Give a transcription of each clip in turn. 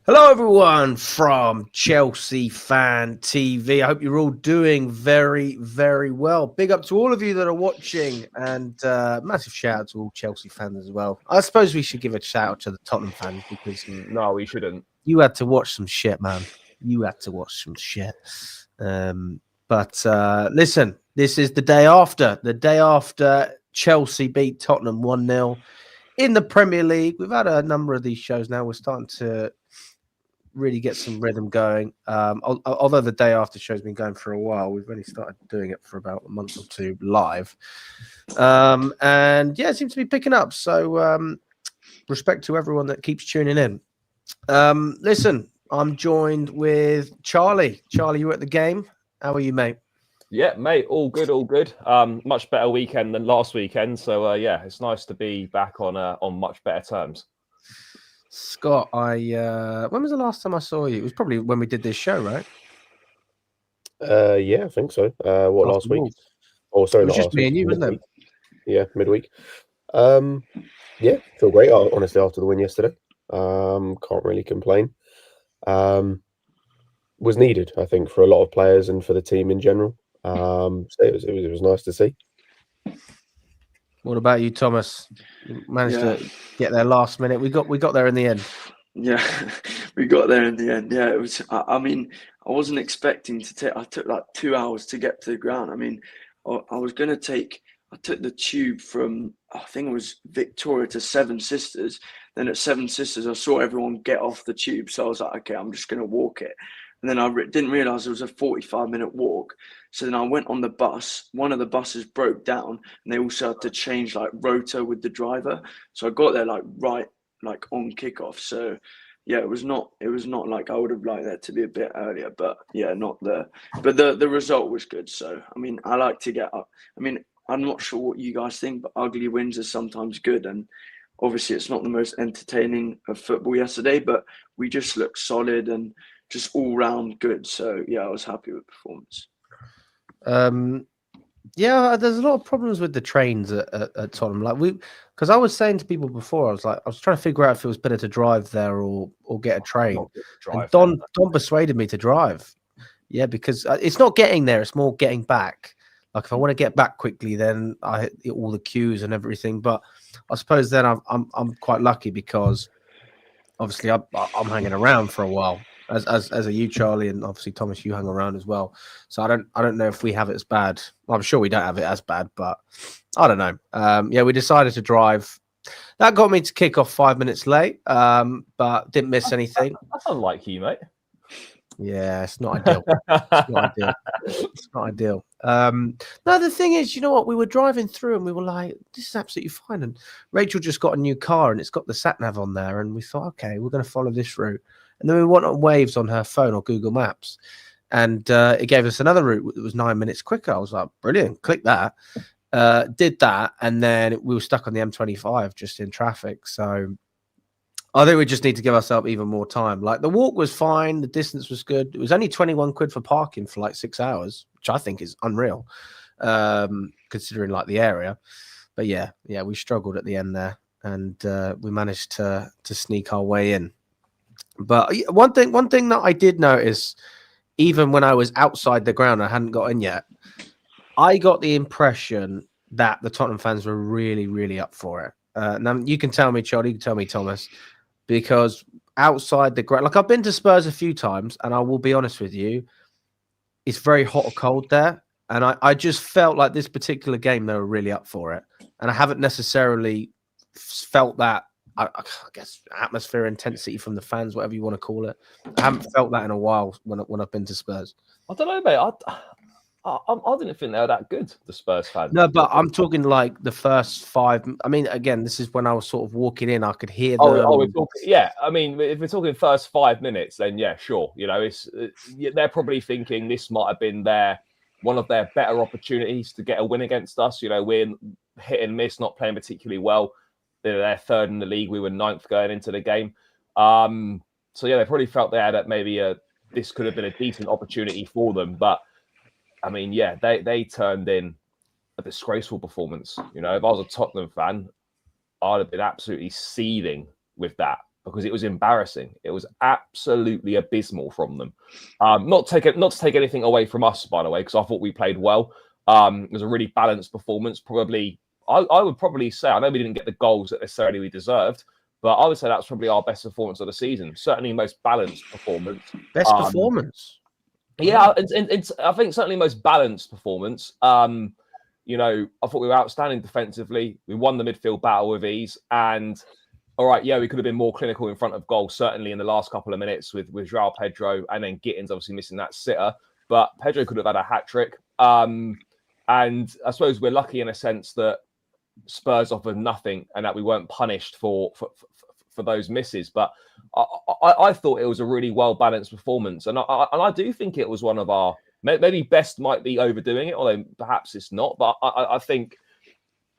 Hello, everyone from Chelsea Fan TV. I hope you're all doing very, very well. Big up to all of you that are watching, and massive shout out to all Chelsea fans as well. I suppose we should give a shout out to the Tottenham fans because no, we shouldn't. You had to watch some shit, man. You had to watch some shit. But listen, this is the day after Chelsea beat Tottenham 1-0 in the Premier League. We've had a number of these shows now. We're starting to really get some rhythm going. Although the day after show's been going for a while, we've only started doing it for about a month or two live. And yeah, it seems to be picking up. So respect to everyone that keeps tuning in. Listen, I'm joined with Charlie. Charlie, you were at the game. How are you, mate? Yeah, mate, all good, all good. Much better weekend than last weekend. So yeah, it's nice to be back on much better terms. Scott, when was the last time I saw you? It was probably when we did this show, right? Yeah, I think so. Last week? Oh, sorry, it was not just last me week. and you, wasn't it? Yeah, midweek. Yeah, feel great. Honestly, after the win yesterday, can't really complain. Was needed, I think, for a lot of players and for the team in general. So it was nice to see. What about you, Thomas? You managed to get there last minute. We got there in the end. Yeah, we got there in the end. Yeah, it was. I mean, I wasn't expecting to take. I took like 2 hours to get to the ground. I mean, I was gonna take. I took the tube from, I think it was Victoria to Seven Sisters. Then at Seven Sisters, I saw everyone get off the tube, so I was like, okay, I'm just gonna walk it. And then I didn't realize it was a 45-minute walk. So then I went on the bus. One of the buses broke down, and they also had to change like rota with the driver. So I got there like on kickoff. So yeah, it was not like I would have liked that to be a bit earlier, but yeah, but the result was good. So I mean, I like to get up. I mean, I'm not sure what you guys think, but ugly wins are sometimes good, and obviously it's not the most entertaining of football yesterday, but we just looked solid and just all round good. So yeah, I was happy with the performance. Yeah, there's a lot of problems with the trains at Tottenham. Like because I was saying to people before, I was trying to figure out if it was better to drive there or get a train. And Don persuaded me to drive. Yeah, because it's not getting there; it's more getting back. Like if I want to get back quickly, then I hit all the queues and everything. But I suppose then I'm quite lucky because obviously I'm hanging around for a while. As a you, Charlie, and obviously Thomas, you hang around as well. So I don't know if we have it as bad. Well, I'm sure we don't have it as bad, but I don't know. Yeah, we decided to drive. That got me to kick off 5 minutes late, but didn't miss anything. That's unlike you, mate. Yeah, it's not ideal. It's not ideal. No, the thing is, you know what? We were driving through and we were like, this is absolutely fine. And Rachel just got a new car and it's got the sat nav on there. And we thought, okay, we're going to follow this route. And then we went on Waves on her phone or Google Maps. And it gave us another route that was 9 minutes quicker. I was like, brilliant, click that. Did that. And then we were stuck on the M25 just in traffic. So I think we just need to give ourselves even more time. Like the walk was fine. The distance was good. It was only 21 quid for parking for like 6 hours, which I think is unreal, considering like the area. But yeah, we struggled at the end there and we managed to sneak our way in. But one thing that I did notice, even when I was outside the ground, I hadn't got in yet, I got the impression that the Tottenham fans were really, really up for it. Now you can tell me, Charlie, you can tell me, Thomas, because outside the ground, like I've been to Spurs a few times, and I will be honest with you, it's very hot or cold there. And I just felt like this particular game, they were really up for it. And I haven't necessarily felt that, I guess, atmosphere, intensity from the fans, whatever you want to call it. I haven't felt that in a while when I've been to Spurs. I don't know, mate. I didn't think they were that good, the Spurs fans. No, but I'm talking like the first 5. I mean, again, this is when I was sort of walking in. I could hear them. We're talking, yeah. I mean, if we're talking first 5 minutes, then yeah, sure. You know, they're probably thinking this might have been one of their better opportunities to get a win against us. You know, we're hit and miss, not playing particularly well. They're third in the league. We were 9th going into the game. So yeah, they probably felt they had maybe this could have been a decent opportunity for them, but. I mean, yeah, they turned in a disgraceful performance. You know, if I was a Tottenham fan, I'd have been absolutely seething with that. because it was embarrassing. It was absolutely abysmal from them. Not to take anything away from us, by the way, because I thought we played well. It was a really balanced performance. Probably, I would probably say, I know we didn't get the goals that necessarily we deserved, but I would say that's probably our best performance of the season. Certainly most balanced performance. Best performance. Yeah, it's I think certainly most balanced performance. You know, I thought we were outstanding defensively. We won the midfield battle with ease. And all right, yeah, we could have been more clinical in front of goal, certainly in the last couple of minutes with Joao Pedro, and then Gittins obviously missing that sitter. But Pedro could have had a hat-trick. And I suppose we're lucky in a sense that Spurs offered nothing and that we weren't punished for those misses. But I thought it was a really well-balanced performance. And I do think it was one of our, maybe best might be overdoing it, although perhaps it's not. But I think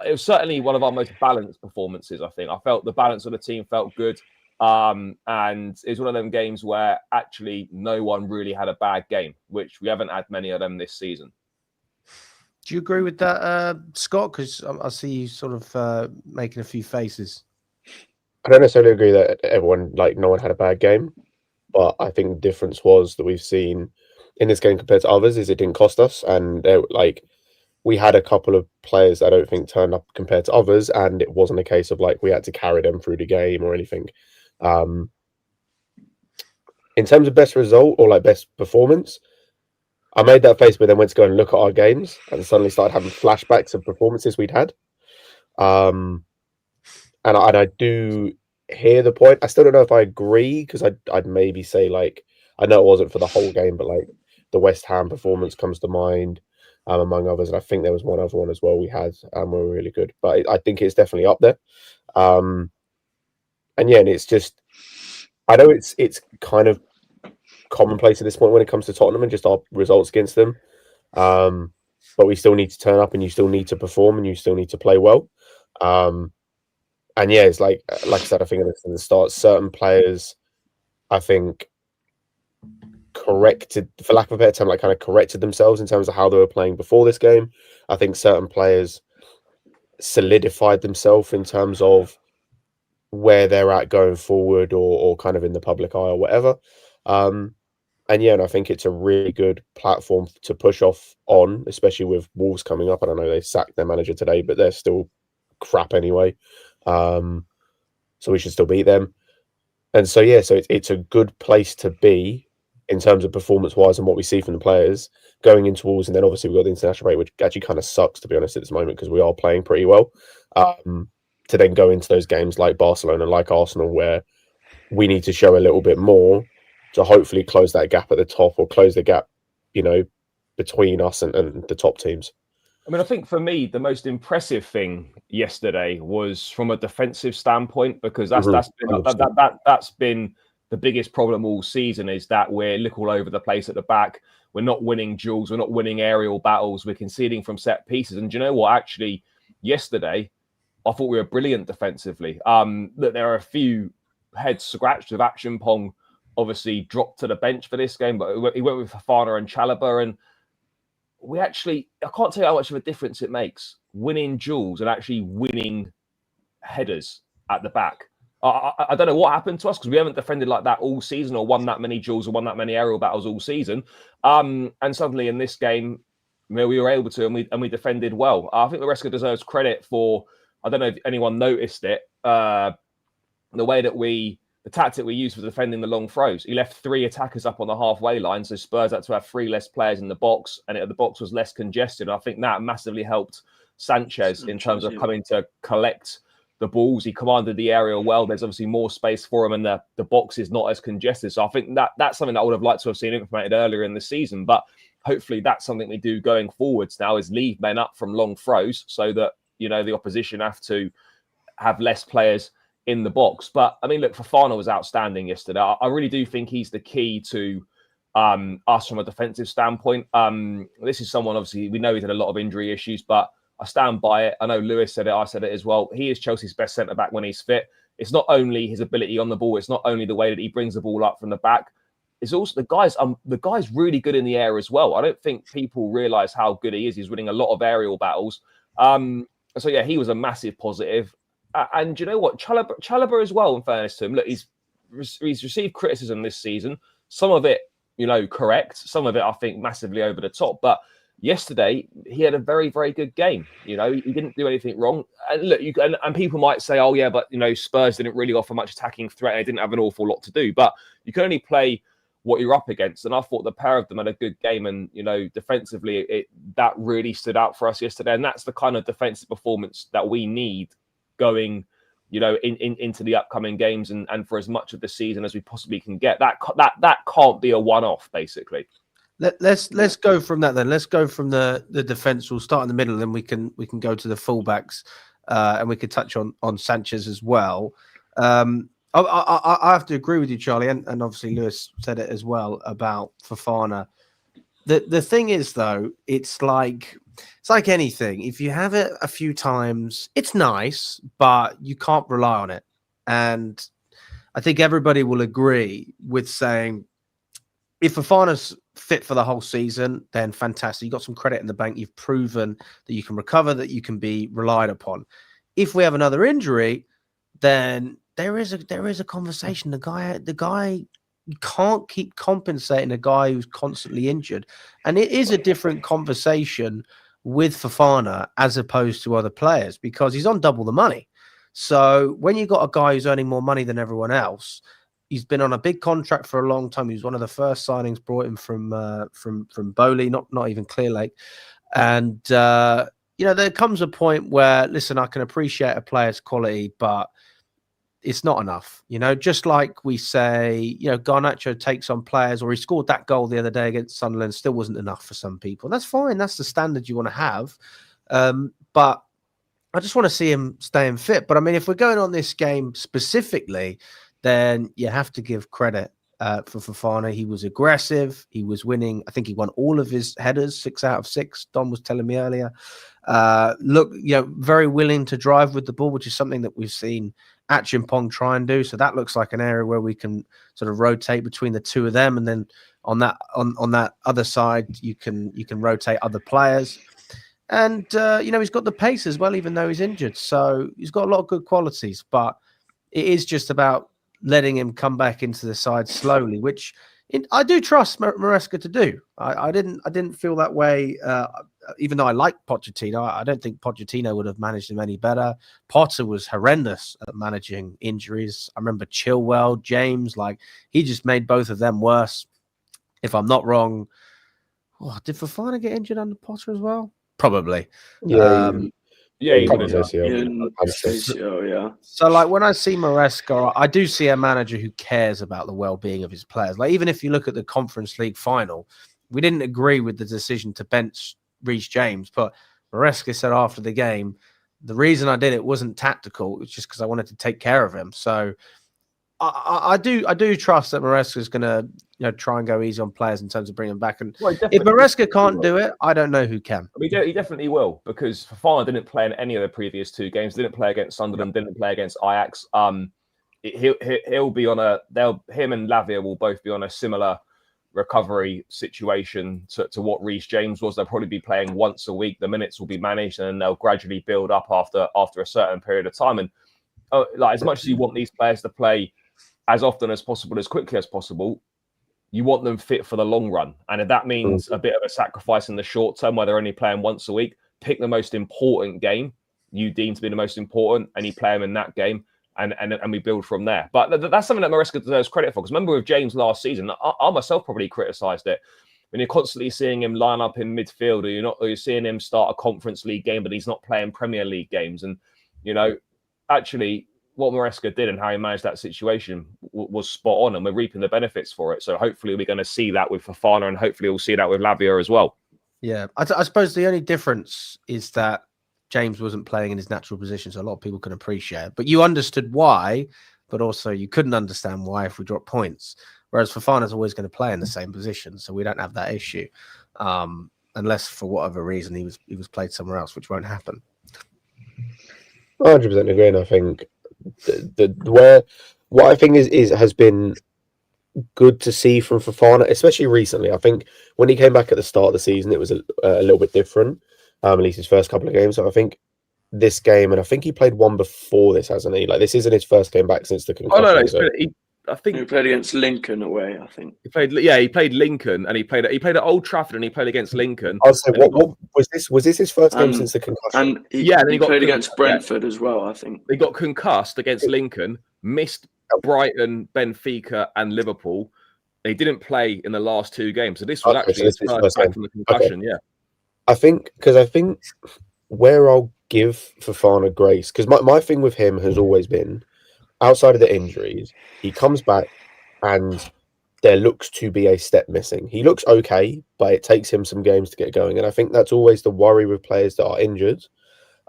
it was certainly one of our most balanced performances, I think. I felt the balance of the team felt good. And it was one of them games where actually no one really had a bad game, which we haven't had many of them this season. Do you agree with that, Scott? Because I see you sort of making a few faces. I don't necessarily agree that no one had a bad game, but I think the difference was that we've seen in this game compared to others is it didn't cost us, and we had a couple of players that I don't think turned up compared to others, and it wasn't a case of we had to carry them through the game or anything. In terms of best result or best performance, I made that face, but then went to go and look at our games and suddenly started having flashbacks of performances we'd had. And I do hear the point. I still don't know if I agree, because I'd maybe say I know it wasn't for the whole game, but the West Ham performance comes to mind, among others. And I think there was one other one as well we had, were really good. But I think it's definitely up there. And yeah, and it's just, I know it's kind of commonplace at this point when it comes to Tottenham and just our results against them. But we still need to turn up, and you still need to perform, and you still need to play well. And yeah, it's like I said, I think at the start, certain players, I think, corrected, for lack of a better term, kind of corrected themselves in terms of how they were playing before this game. I think certain players solidified themselves in terms of where they're at going forward, or kind of in the public eye or whatever. And yeah, and I think it's a really good platform to push off on, especially with Wolves coming up. I don't know, they sacked their manager today, but they're still crap anyway. So we should still beat them. And so, yeah, so it's a good place to be in terms of performance-wise and what we see from the players going into Wolves. And then obviously we've got the international break, which actually kind of sucks, to be honest, at this moment, because we are playing pretty well. To then go into those games like Barcelona, like Arsenal, where we need to show a little bit more to hopefully close that gap at the top, or close the gap, between us and the top teams. I mean, I think for me, the most impressive thing yesterday was from a defensive standpoint, because that's been the biggest problem all season, is that we're all over the place at the back. We're not winning duels. We're not winning aerial battles. We're conceding from set pieces. And do you know what? Actually, yesterday, I thought we were brilliant defensively. That there are a few heads scratched with Action Pong, obviously dropped to the bench for this game, but he went with Fofana and Chalobah, and we actually, I can't tell you how much of a difference it makes winning duels and actually winning headers at the back. I don't know what happened to us, because we haven't defended like that all season, or won that many duels, or won that many aerial battles all season. And suddenly in this game, we were able to, and we defended well. I think Maresca deserves credit for, I don't know if anyone noticed it, the way that the tactic we used for defending the long throws. He left 3 attackers up on the halfway line, so Spurs had to have 3 less players in the box, and the box was less congested. I think that massively helped Sanchez in terms of coming to collect the balls. He commanded the area well. There's obviously more space for him, and the box is not as congested. So I think that's something that I would have liked to have seen implemented earlier in the season. But hopefully that's something we do going forwards now, is leave men up from long throws, so that the opposition have to have less players in the box. But I mean, look, Fofana was outstanding yesterday. I really do think he's the key to us from a defensive standpoint. This is someone, obviously, we know he's had a lot of injury issues, but I stand by it. I know Lewis said it, I said it as well. He is Chelsea's best centre-back when he's fit. It's not only his ability on the ball, it's not only the way that he brings the ball up from the back. It's also the guy's really good in the air as well. I don't think people realise how good he is. He's winning a lot of aerial battles. So yeah, he was a massive positive. And you know what? Chalobah as well, in fairness to him, look, he's he's received criticism this season. Some of it, correct. Some of it, I think, massively over the top. But yesterday, he had a very, very good game. He didn't do anything wrong. And look, and people might say, oh, yeah, but, Spurs didn't really offer much attacking threat. They didn't have an awful lot to do. But you can only play what you're up against. And I thought the pair of them had a good game. And, defensively, that really stood out for us yesterday. And that's the kind of defensive performance that we need going, into the upcoming games and for as much of the season as we possibly can get. That can't be a one-off, basically. Let's go from that then. Let's go from the defense. We'll start in the middle, and then we can go to the fullbacks, and we could touch on Sanchez as well. I have to agree with you, Charlie, and obviously Lewis said it as well about Fofana. The thing is, though, it's like anything. If you have it a few times, it's nice, but you can't rely on it. And I think everybody will agree with saying, if Fofana's fit for the whole season, then fantastic. You've got some credit in the bank. You've proven that you can recover, that you can be relied upon. If we have another injury, then there is a conversation. The guy, you can't keep compensating a guy who's constantly injured. And it is a different conversation with Fofana as opposed to other players because he's on double the money. So when you've got a guy who's earning more money than everyone else, he's been on a big contract for a long time. He was one of the first signings brought in from Bowley, not even Clear Lake. And, there comes a point where, listen, I can appreciate a player's quality, but it's not enough. Just like we say, Garnacho takes on players, or he scored that goal the other day against Sunderland, still wasn't enough for some people. That's fine. That's the standard you want to have. But I just want to see him staying fit. But I mean, if we're going on this game specifically, then you have to give credit for Fofana. He was aggressive. He was winning. I think he won all of his headers, 6 out of 6. Don was telling me earlier. Very willing to drive with the ball, which is something that we've seen Achimpong try and do. So that looks like an area where we can sort of rotate between the two of them. And then on that other side, you can rotate other players. And, he's got the pace as well, even though he's injured. So he's got a lot of good qualities, but it is just about letting him come back into the side slowly, which I do trust Maresca to do. I didn't feel that way, even though I like Pochettino. I don't think Pochettino would have managed him any better. Potter was horrendous at managing injuries. I remember Chilwell, James, he just made both of them worse. If I'm not wrong, did Fofana get injured under Potter as well? Probably. Yeah. Yeah, So, when I see Maresca, I do see a manager who cares about the well-being of his players. Even if you look at the Conference League final, we didn't agree with the decision to bench Reece James, but Maresca said after the game, the reason I did it wasn't tactical; it was just because I wanted to take care of him. So, I do trust that Maresca is going to try and go easy on players in terms of bringing them back. And if Maresca can't do it, I don't know who can. He definitely will, because Fofana didn't play in any of the previous 2 games. Didn't play against Sunderland. Didn't play against Ajax. He'll be on him and Lavia will both be on a similar recovery situation to what Reece James was. They'll probably be playing once a week. The minutes will be managed, and they'll gradually build up after a certain period of time. And as much as you want these players to play as often as possible, as quickly as possible, you want them fit for the long run. And if that means a bit of a sacrifice in the short term where they're only playing once a week, pick the most important game you deem to be the most important, and you play them in that game, and we build from there. But that's something that Maresca deserves credit for. Because remember with James last season, I myself probably criticised it. When you're constantly seeing him line up in midfield, or you're seeing him start a Conference League game, but he's not playing Premier League games. And, actually, what Maresca did and how he managed that situation was spot on, and we're reaping the benefits for it. So hopefully we're going to see that with Fofana, and hopefully we'll see that with Lavia as well. Yeah, I suppose the only difference is that James wasn't playing in his natural position, so a lot of people can appreciate it. But you understood why, but also you couldn't understand why if we drop points. Whereas Fofana's always going to play in the same position, so we don't have that issue, unless for whatever reason he was played somewhere else, which won't happen. 100% agree, and I think what I think has been good to see from Fofana, especially recently. I think when he came back at the start of the season, it was a little bit different, at least his first couple of games. So I think this game, and I think he played one before this, hasn't he? This isn't his first game back since the concussion. Oh, no. think He played against Lincoln away. I think he played. Yeah, he played Lincoln, and he played at Old Trafford, and he played against Lincoln. I'll say, what was this? Was this his first game since the concussion? And he, Yeah, and then he he got played against Brentford as well. I think They got concussed against Lincoln, missed Brighton, Benfica, and Liverpool. They didn't play in the last 2 games, so this was actually his first back from the concussion. Okay. Yeah, I think where I'll give Fofana grace, because my thing with him has always been, outside of the injuries, he comes back and there looks to be a step missing. He looks okay, but it takes him some games to get going, and I think that's always the worry with players that are injured.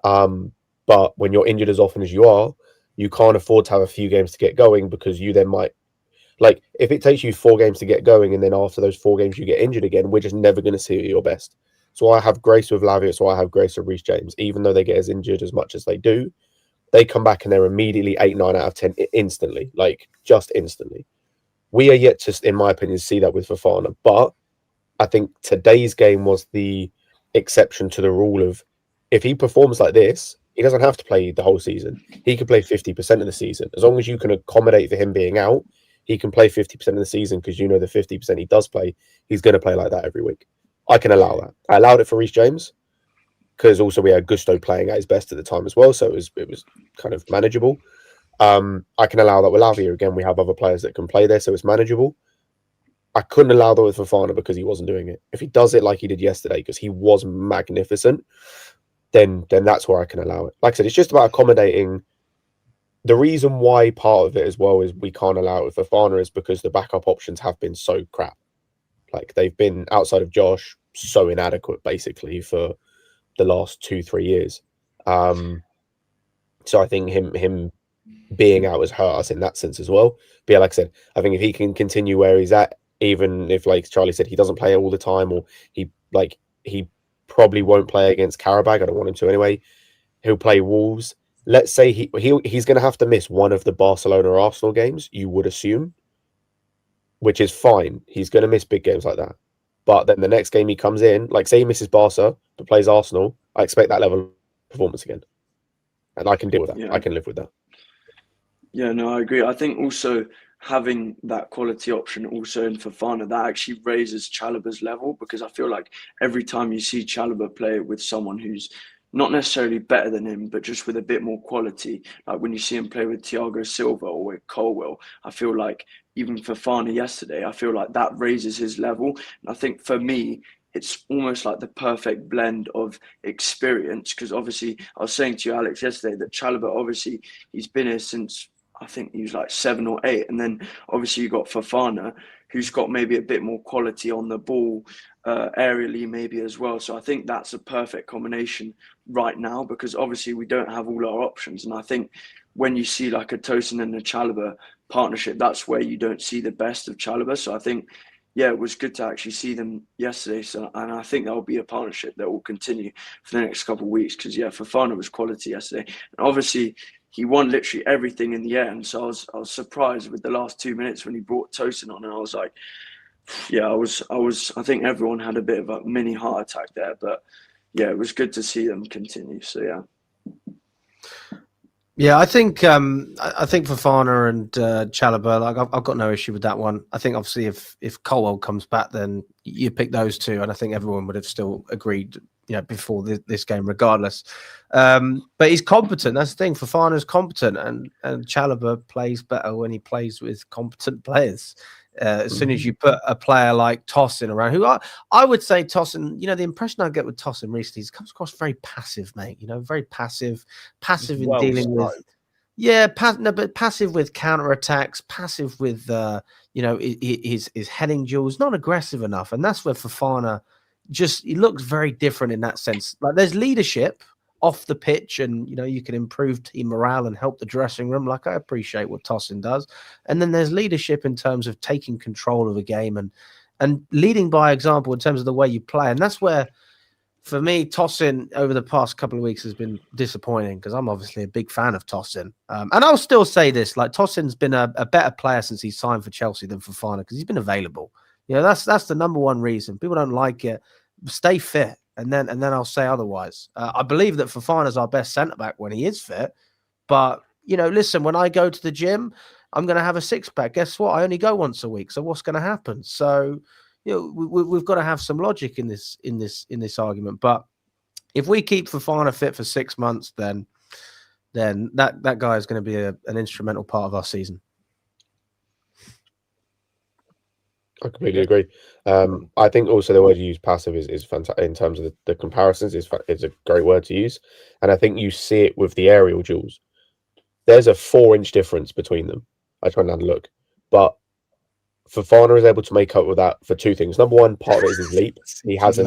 But when you're injured as often as you are, you can't afford to have a few games to get going, because you then might, like, if it takes you 4 games to get going and then after those 4 games you get injured again, we're just never going to see you at your best. So I have grace with Lavia, so I have grace with Reece James. Even though they get as injured as much as they do, they come back and they're immediately 8, 9 out of 10 instantly, like just instantly. We are yet to, in my opinion, see that with Fofana. But I think today's game was the exception to the rule of, if he performs like this, he doesn't have to play the whole season. He could play 50% of the season. As long as you can accommodate for him being out, he can play 50% of the season, because you know the 50% he does play, he's going to play like that every week. I can allow that. I allowed it for Reece James, because also we had Gusto playing at his best at the time as well, so it was kind of manageable. I can allow that with Lavia. Again, we have other players that can play there, so it's manageable. I couldn't allow that with Fofana because he wasn't doing it. If he does it like he did yesterday, because he was magnificent, then that's where I can allow it. Like I said, it's just about accommodating. The reason why part of it as well is we can't allow it with Fofana is because the backup options have been so crap. Like, they've been, outside of Josh, so inadequate basically for the last 2-3 years. So I think him being out has hurt us in that sense as well. But yeah, like I said, I think if he can continue where he's at, even if, like Charlie said, he doesn't play all the time, or he probably won't play against Karabag. I don't want him to anyway. He'll play Wolves. Let's say he's going to have to miss one of the Barcelona or Arsenal games, you would assume, which is fine. He's going to miss big games like that. But then the next game he comes in, like say he misses Barca but plays Arsenal, I expect that level of performance again. And I can deal with that. Yeah. I can live with that. Yeah, no, I agree. I think also having that quality option also in Fofana, that actually raises Chalobah's level, because I feel like every time you see Chalobah play with someone who's not necessarily better than him, but just with a bit more quality, like when you see him play with Thiago Silva or with Colwell, I feel like even Fofana yesterday, I feel like that raises his level. And I think for me, it's almost like the perfect blend of experience, because obviously I was saying to you, Alex, yesterday that Chalobah, obviously he's been here since, I think he was like 7 or 8. And then obviously you got Fofana, who's got maybe a bit more quality on the ball, aerially maybe as well. So I think that's a perfect combination right now, because obviously we don't have all our options. And I think when you see like a Tosin and a Chalobah partnership, that's where you don't see the best of Chalobah. So I think, yeah, it was good to actually see them yesterday. So, and I think that will be a partnership that will continue for the next couple of weeks, because yeah, Fofana was quality yesterday. And obviously he won literally everything in the end. So I was surprised with the last 2 minutes when he brought Tosin on, and I was like, yeah, I think everyone had a bit of a mini heart attack there, but yeah, it was good to see them continue. So yeah. Yeah, I think Fofana and Chalobah, like I've got no issue with that one. I think obviously if Colwell comes back, then you pick those two, and I think everyone would have still agreed, before this game, regardless. But he's competent. That's the thing. Fofana's competent, and Chalobah plays better when he plays with competent players. As soon as you put a player like Tosin around, who I would say Tosin, the impression I get with Tosin recently is he comes across very passive, mate. Very passive in dealing with. Yeah, but passive with counterattacks, passive with his heading duels, not aggressive enough, and that's where Fofana he looks very different in that sense. Like, there's leadership off the pitch, and you can improve team morale and help the dressing room. Like, I appreciate what Tosin does, and then there's leadership in terms of taking control of a game and leading by example in terms of the way you play. And that's where, for me, Tosin over the past couple of weeks has been disappointing, because I'm obviously a big fan of Tosin, and I'll still say this: like, Tosin's been a better player since he signed for Chelsea than Fofana, because he's been available. That's the number one reason. People don't like it. Stay fit. And then I'll say otherwise. I believe that Fofana's our best centre-back when he is fit. But, listen, when I go to the gym I'm going to have a six-pack. Guess what? I only go once a week. So what's going to happen? So, we've got to have some logic in this argument. But if we keep Fofana fit for 6 months, then that guy is going to be an instrumental part of our season. I completely agree. I think also the word you use, passive, is fantastic in terms of the comparisons. It's a great word to use, and I think you see it with the aerial duels. There's a 4-inch difference between them. I tried to have a look, but Fofana is able to make up with that for two things. Number one, part of it is his leap. He has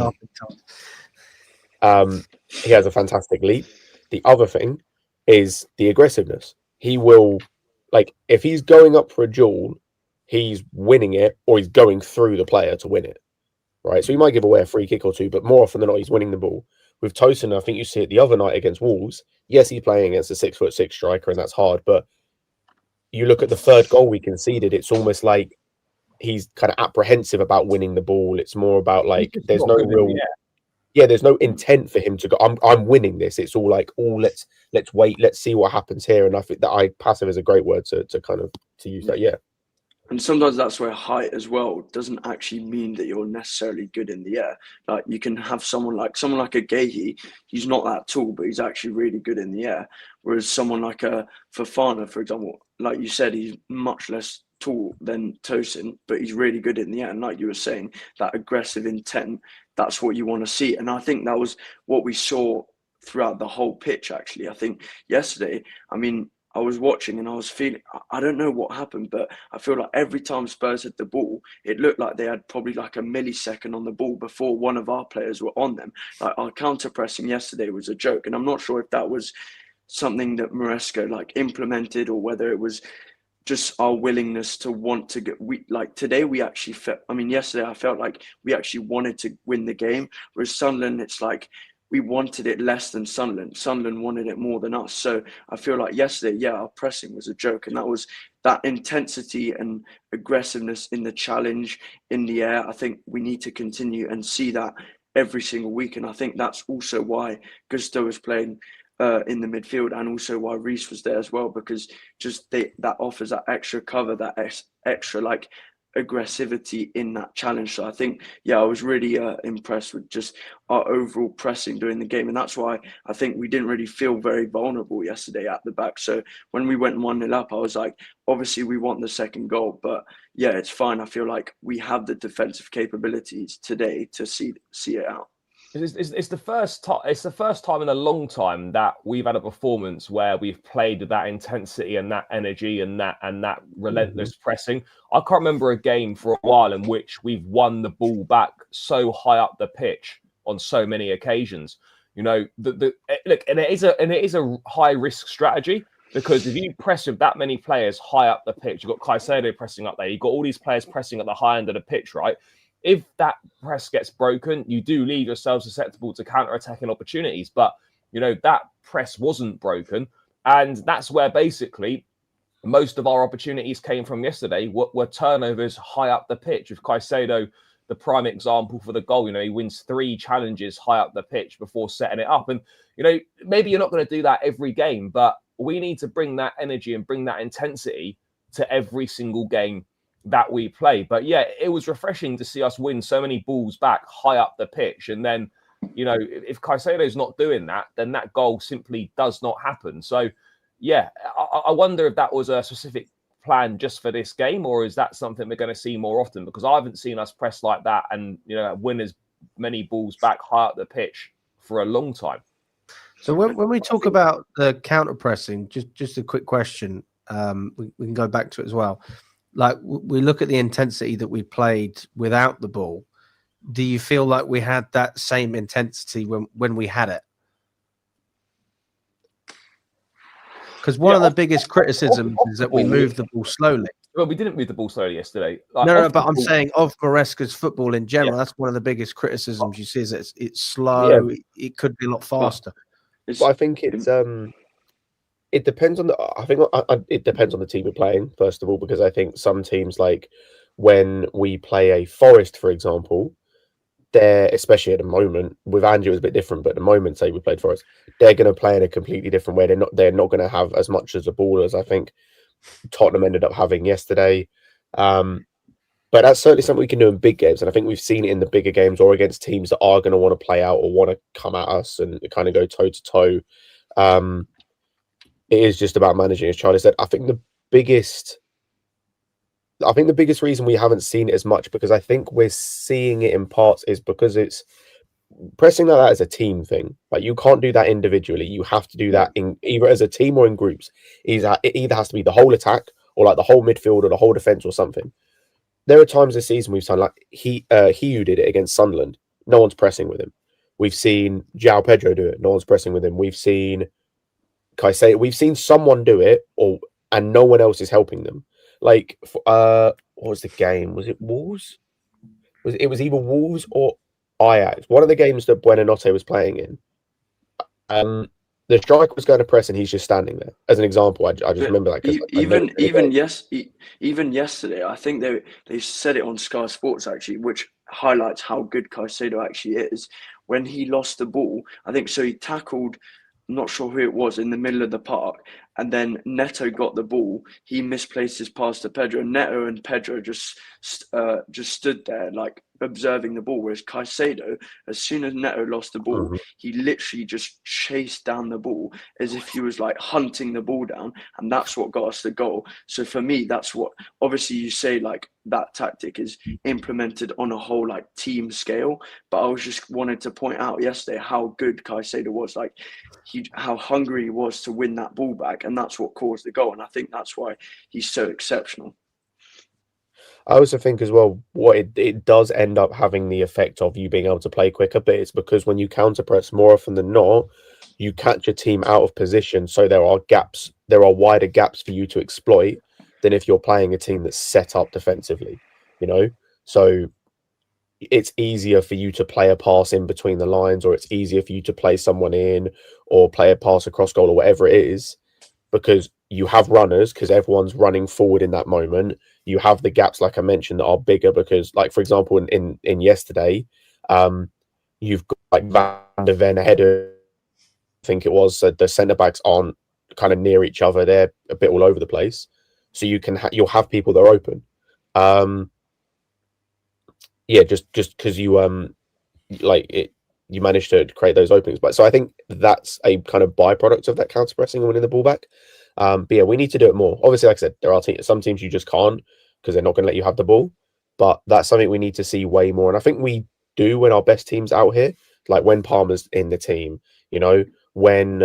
a fantastic leap. The other thing is the aggressiveness. He will, like, if he's going up for a duel, he's winning it, or he's going through the player to win it, right? So he might give away a free kick or two, but more often than not, he's winning the ball. With Tosin, I think you see it the other night against Wolves. Yes, he's playing against a 6'6" striker, and that's hard. But you look at the third goal we conceded; it's almost like he's kind of apprehensive about winning the ball. It's more about like there's no real, there's no intent for him to go. I'm winning this. It's all like, let's wait, let's see what happens here. And I think that passive is a great word to use that. Yeah. And sometimes that's where height as well doesn't actually mean that you're necessarily good in the air. Like you can have someone like a Gahey, he's not that tall, but he's actually really good in the air. Whereas someone like a Fofana, for example, like you said, he's much less tall than Tosin, but he's really good in the air. And like you were saying, that aggressive intent, that's what you want to see. And I think that was what we saw throughout the whole pitch, actually. I think yesterday, I was watching and I was feeling, I don't know what happened, but I feel like every time Spurs had the ball, it looked like they had probably like a millisecond on the ball before one of our players were on them. Like our counter pressing yesterday was a joke. And I'm not sure if that was something that Maresca like implemented or whether it was just our willingness to want to get, today we actually felt, yesterday I felt like we actually wanted to win the game. Whereas Sunderland, it's like, we wanted it less than Sunderland. Sunderland wanted it more than us. So I feel like yesterday, our pressing was a joke. And that was that intensity and aggressiveness in the challenge, in the air. I think we need to continue and see that every single week. And I think that's also why Gusto was playing in the midfield, and also why Reece was there as well, because just that offers that extra cover, that extra like aggressivity in that challenge. So I think I was really impressed with just our overall pressing during the game, and that's why I think we didn't really feel very vulnerable yesterday at the back. So when we went 1-0 up, I was like, obviously we want the second goal, but it's fine. I feel like we have the defensive capabilities today to see it out. It's the first time. It's the first time in a long time that we've had a performance where we've played with that intensity and that energy and that relentless pressing. I can't remember a game for a while in which we've won the ball back so high up the pitch on so many occasions. Look, and it is a high risk strategy, because if you press with that many players high up the pitch, you've got Caicedo pressing up there, you've got all these players pressing at the high end of the pitch, right? If that press gets broken, you do leave yourself susceptible to counter-attacking opportunities. But, that press wasn't broken. And that's where basically most of our opportunities came from yesterday, were turnovers high up the pitch. With Caicedo, the prime example for the goal, he wins 3 challenges high up the pitch before setting it up. And, maybe you're not going to do that every game, but we need to bring that energy and bring that intensity to every single game that we play. But it was refreshing to see us win so many balls back high up the pitch. And then, if Caicedo's not doing that, then that goal simply does not happen. So, I wonder if that was a specific plan just for this game, or is that something we're going to see more often? Because I haven't seen us press like that and, win as many balls back high up the pitch for a long time. So when we talk about the counter pressing, just a quick question. We can go back to it as well. Like, we look at the intensity that we played without the ball. Do you feel like we had that same intensity when we had it? Because one of the biggest criticisms is that we moved the ball slowly. Well, we didn't move the ball slowly yesterday. No, but I'm saying of Maresca's football in general, that's one of the biggest criticisms you see, is that it's slow. Yeah. It could be a lot faster. But I think it depends on it depends on the team we're playing, first of all, because I think some teams, like when we play a Forest, for example, they're, especially at the moment, with Andrew it was a bit different, but at the moment, say we played Forest, they're going to play in a completely different way. They're not going to have as much as a ball as I think Tottenham ended up having yesterday. But that's certainly something we can do in big games. And I think we've seen it in the bigger games or against teams that are going to want to play out or want to come at us and kind of go toe to toe. It is just about managing, as Charlie said. I think the biggest reason we haven't seen it as much, because I think we're seeing it in parts, is because it's pressing like that as a team thing. Like, you can't do that individually. You have to do that in either as a team or in groups. It either has to be the whole attack or like the whole midfield or the whole defense or something. There are times this season we've seen like he who did it against Sunderland. No one's pressing with him. We've seen Joao Pedro do it. No one's pressing with him. We've seen Caicedo. We've seen someone do it, and no one else is helping them. Like, what was the game? Was it Wolves? It was either Wolves or Ajax. One of the games that Buonanotte was playing in. The striker was going to press, and he's just standing there. As an example, I just remember that. Even yesterday, I think they said it on Sky Sports actually, which highlights how good Caicedo actually is. When he lost the ball, I think so. He tackled, I'm not sure who it was, in the middle of the park, and then Neto got the ball. He misplaced his pass to Pedro. Neto and Pedro just stood there like observing the ball. Whereas Caicedo, as soon as Neto lost the ball, he literally just chased down the ball as if he was like hunting the ball down, and that's what got us the goal. So for me, that's what, obviously you say like that tactic is implemented on a whole like team scale, but I was just wanted to point out yesterday how good Caicedo was, like how hungry he was to win that ball back, and that's what caused the goal. And I think that's why he's so exceptional. I also think as well, what it does end up having the effect of you being able to play quicker, but it's because when you counter press, more often than not, you catch a team out of position. So there are wider gaps for you to exploit than if you're playing a team that's set up defensively, So it's easier for you to play a pass in between the lines, or it's easier for you to play someone in or play a pass across goal or whatever it is, because you have runners, because everyone's running forward in that moment. You have the gaps, like I mentioned, that are bigger because, like, for example, in yesterday, you've got like Van der Ven ahead of, I think it was, the centre backs aren't kind of near each other. They're a bit all over the place. So you'll have people that are open. Just because you you managed to create those openings. But so I think that's a kind of byproduct of that counter pressing and winning the ball back. But yeah, we need to do it more. Obviously, like I said, there are some teams you just can't because they're not going to let you have the ball. But that's something we need to see way more. And I think we do when our best teams out here, like when Palmer's in the team, when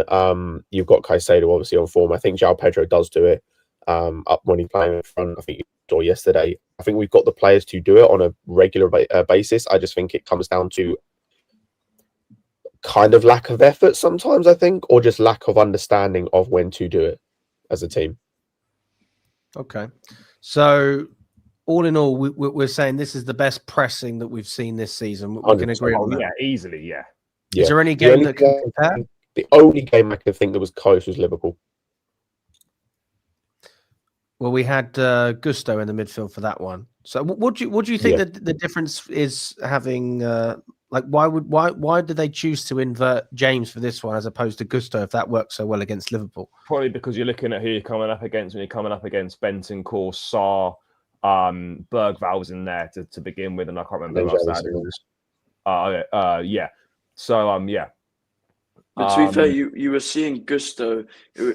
you've got Caicedo obviously on form. I think Joao Pedro does do it up when he's playing in front. I think you saw yesterday. I think we've got the players to do it on a regular basis. I just think it comes down to kind of lack of effort sometimes, I think, or just lack of understanding of when to do it as a team. Okay. So all in all, we're saying this is the best pressing that we've seen this season. We can agree on that. Yeah, easily, yeah. Is there any game that can compare? The only game I can think that was close was Liverpool. Well, we had Gusto in the midfield for that one. So what do you think that the difference is having why did they choose to invert James for this one as opposed to Gusto if that works so well against Liverpool? Probably because you're looking at who you're coming up against when you're coming up against Bentancur, Sarr, Bergval's in there to begin with, and I can't remember who else that is. Yeah. So yeah. But to be fair, you were seeing Gusto,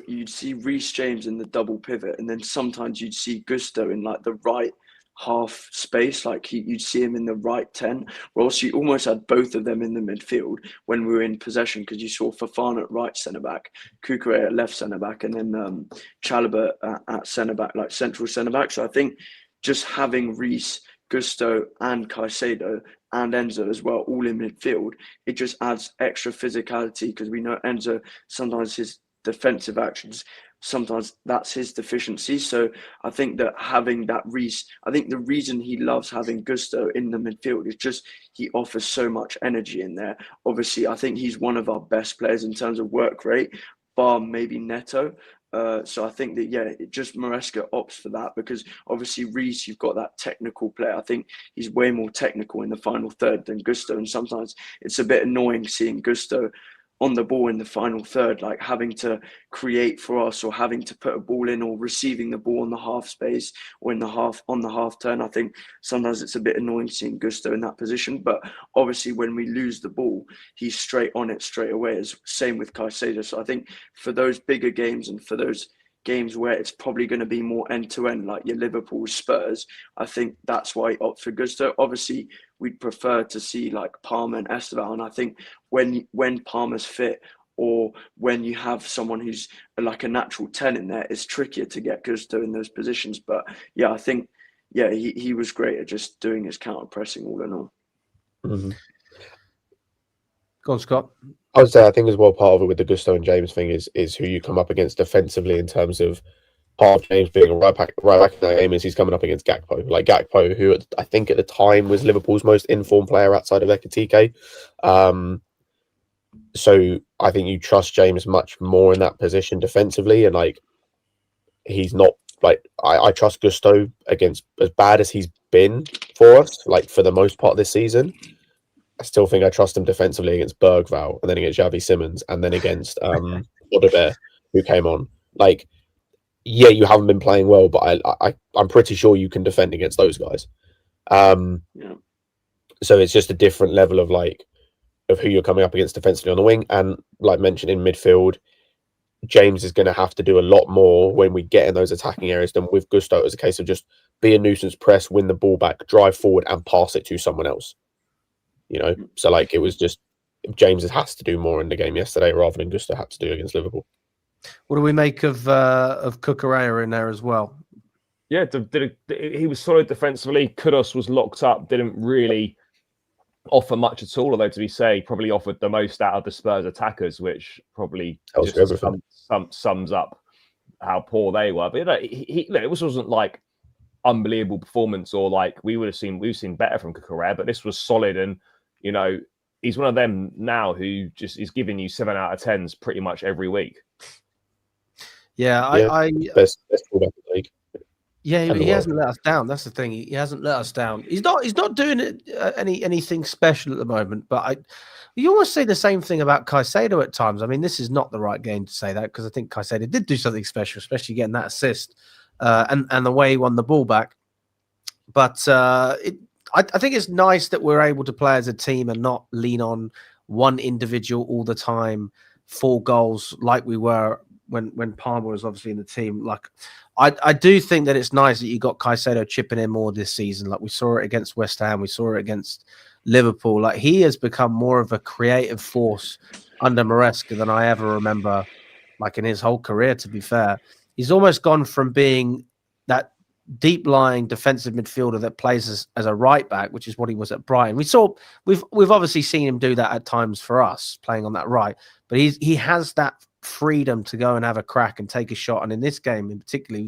you'd see Reece James in the double pivot, and then sometimes you'd see Gusto in like the right half space, like you'd see him in the right 10, or else you almost had both of them in the midfield when we were in possession, because you saw Fofana at right centre-back, Cucurella at left centre-back, and then Chalobah at centre-back, like central centre-back. So I think just having Reece, Gusto and Caicedo and Enzo as well, all in midfield, it just adds extra physicality, because we know Enzo, sometimes his defensive actions, sometimes that's his deficiency. So I think that having that Reece, I think the reason he loves having Gusto in the midfield is just he offers so much energy in there. Obviously, I think he's one of our best players in terms of work rate, bar maybe Neto. So I think that, just Maresca opts for that, because obviously Reece, you've got that technical player. I think he's way more technical in the final third than Gusto, and sometimes it's a bit annoying seeing Gusto on the ball in the final third, like having to create for us or having to put a ball in or receiving the ball in the half space or on the half turn. I think sometimes it's a bit annoying seeing Gusto in that position, but obviously when we lose the ball, he's straight on it straight away. As same with Caicedo. So I think for those bigger games and for those games where it's probably going to be more end-to-end, like your Liverpool, Spurs, I think that's why I opt for Gusto. Obviously, we'd prefer to see like Palmer and Esteban, and I think when Palmer's fit or when you have someone who's like a natural 10 in there, it's trickier to get Gusto in those positions. But yeah, I think he was great at just doing his counter-pressing all in all. Mm-hmm. Go on, Scott. I would say I think as well part of it with the Gusto and James thing is who you come up against defensively in terms of part of James being a right back in that game is he's coming up against Gakpo. Like Gakpo, who I think at the time was Liverpool's most informed player outside of Ekitike. So I think you trust James much more in that position defensively, and like he's not like I trust Gusto against as bad as he's been for us, like for the most part this season. I still think I trust him defensively against Bergvall and then against Xavi Simons and then against Odobert, who came on. Like, yeah, you haven't been playing well, but I'm pretty sure you can defend against those guys. Yeah. So it's just a different level of who you're coming up against defensively on the wing. And like mentioned in midfield, James is going to have to do a lot more when we get in those attacking areas than with Gusto. It was a case of just be a nuisance press, win the ball back, drive forward and pass it to someone else. You know, so like it was just James has to do more in the game yesterday rather than Gusto had to do against Liverpool. What do we make of Cucurella in there as well? Yeah, he was solid defensively. Kudus was locked up, didn't really offer much at all, although to be said, probably offered the most out of the Spurs attackers, which probably just sums up how poor they were. But you know, it wasn't like unbelievable performance or like we've seen better from Cucurella, but this was solid. And you know, he's one of them now who just is giving you 7 out of 10s pretty much every week. Yeah, best fullback in the league. Yeah, he hasn't let us down. That's the thing. He hasn't let us down. He's not doing it, anything special at the moment. But you almost say the same thing about Caicedo at times. I mean, this is not the right game to say that because I think Caicedo did do something special, especially getting that assist and the way he won the ball back. But I think it's nice that we're able to play as a team and not lean on one individual all the time, 4 goals like we were when Palmer was obviously in the team. Like, I do think that it's nice that you got Caicedo chipping in more this season. Like we saw it against West Ham, we saw it against Liverpool. Like he has become more of a creative force under Maresca than I ever remember, like in his whole career, to be fair. He's almost gone from being that deep-lying defensive midfielder that plays as a right back, which is what he was at Brighton. We've obviously seen him do that at times for us, playing on that right, but he has that freedom to go and have a crack and take a shot. And in this game in particular,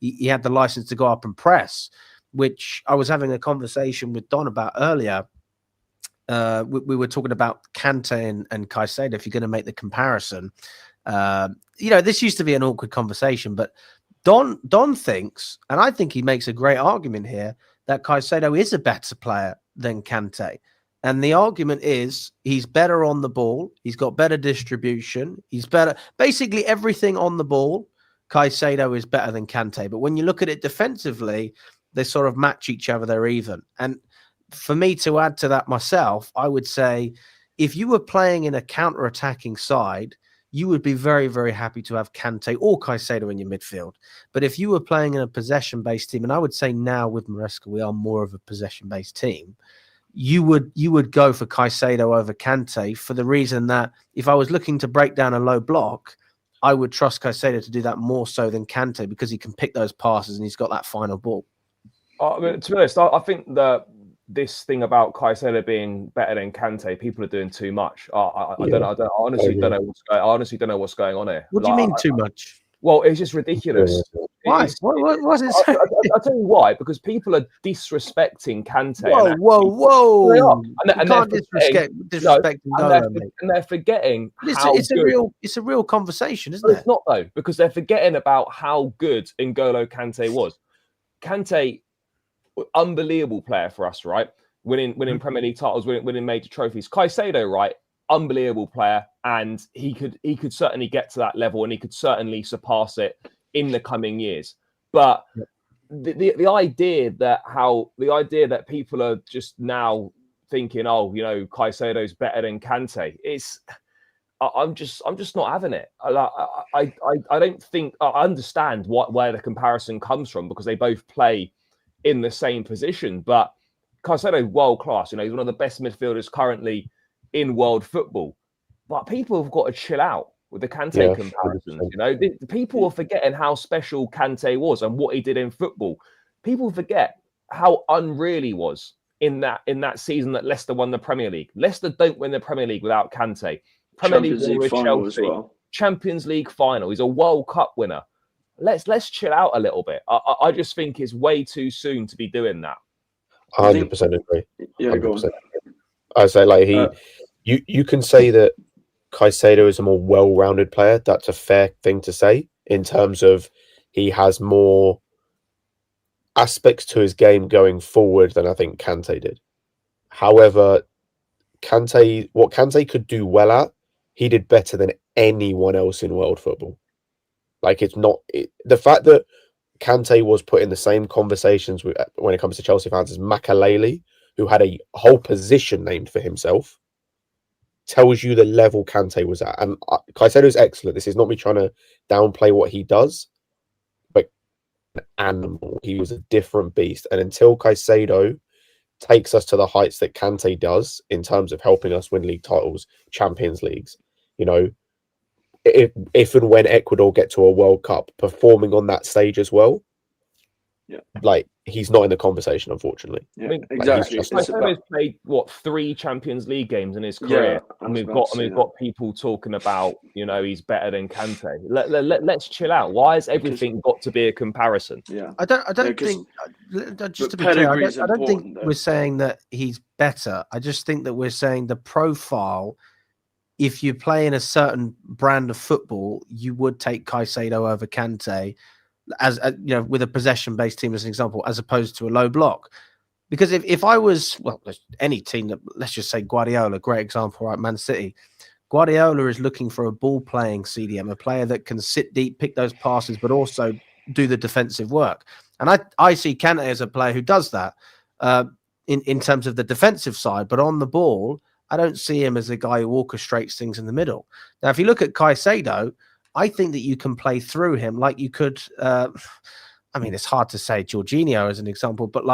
he had the license to go up and press, which I was having a conversation with Don about earlier. We were talking about Kante and Caicedo, if you're going to make the comparison. This used to be an awkward conversation, but Don thinks, and I think he makes a great argument here, that Caicedo is a better player than Kante. And the argument is he's better on the ball. He's got better distribution. He's better. Basically, everything on the ball, Caicedo is better than Kante. But when you look at it defensively, they sort of match each other. They're even. And for me to add to that myself, I would say if you were playing in a counter-attacking side, you would be very, very happy to have Kante or Caicedo in your midfield. But if you were playing in a possession-based team, and I would say now with Maresca, we are more of a possession-based team, you would go for Caicedo over Kante for the reason that if I was looking to break down a low block, I would trust Caicedo to do that more so than Kante because he can pick those passes and he's got that final ball. I mean, to be honest, I think that this thing about Caicedo being better than Kante, people are doing too much. I honestly don't know what's going on here. What do you mean too much? Well, it's just ridiculous. Why? What is it? I'll tell you why. Because people are disrespecting Kante. Whoa! They are. And can't disrespect and they're forgetting how good. It's a real conversation, isn't it? It's not though, because they're forgetting about how good N'Golo Kante was. Kante, unbelievable player for us, right? Winning Premier League titles, winning major trophies. Caicedo, right? unbelievable player, and he could certainly get to that level, and he could certainly surpass it in the coming years. But the idea that people are just now thinking, oh, Caicedo's better than Kante, I'm just not having it. I don't think I understand where the comparison comes from, because they both play in the same position. But Caicedo, world class. He's one of the best midfielders currently in world football. But people have got to chill out with the Kante comparisons. The people are forgetting how special Kante was and what he did in football. People forget how unreal he was in that season that Leicester won the Premier League. Leicester don't win the Premier League without Kante. Premier Champions League with final Chelsea, as well. Champions League final. He's a World Cup winner. Let's chill out a little bit. I just think it's way too soon to be doing that. 100% agree. Yeah, 100%. Go on. I say, like, you can say that Caicedo is a more well-rounded player. That's a fair thing to say, in terms of he has more aspects to his game going forward than I think Kante did. However, what Kante could do well at, he did better than anyone else in world football. Like, the fact that Kante was put in the same conversations when it comes to Chelsea fans as Makaleli, who had a whole position named for himself, tells you the level Kante was at. And Caicedo is excellent. This is not me trying to downplay what he does, but an animal. He was a different beast. And until Caicedo takes us to the heights that Kante does in terms of helping us win league titles, Champions Leagues, if and when Ecuador get to a World Cup, performing on that stage as well, like, he's not in the conversation, unfortunately. Yeah, exactly. He's played 3 Champions League games in his career, and we've got people talking about he's better than Kante. Let's chill out. Why has everything got to be a comparison? Yeah, I don't think. Just to be clear, I don't think we're saying that he's better. I just think that we're saying the profile. If you play in a certain brand of football, you would take Caicedo over Kante, as with a possession-based team as an example, as opposed to a low block. Because if I was, any team that, let's just say Guardiola, great example, right? Man City. Guardiola is looking for a ball-playing CDM, a player that can sit deep, pick those passes, but also do the defensive work. And I see Kante as a player who does that in terms of the defensive side, but on the ball, I don't see him as a guy who orchestrates things in the middle. Now, if you look at Caicedo, I think that you can play through him like you could. It's hard to say Jorginho as an example, but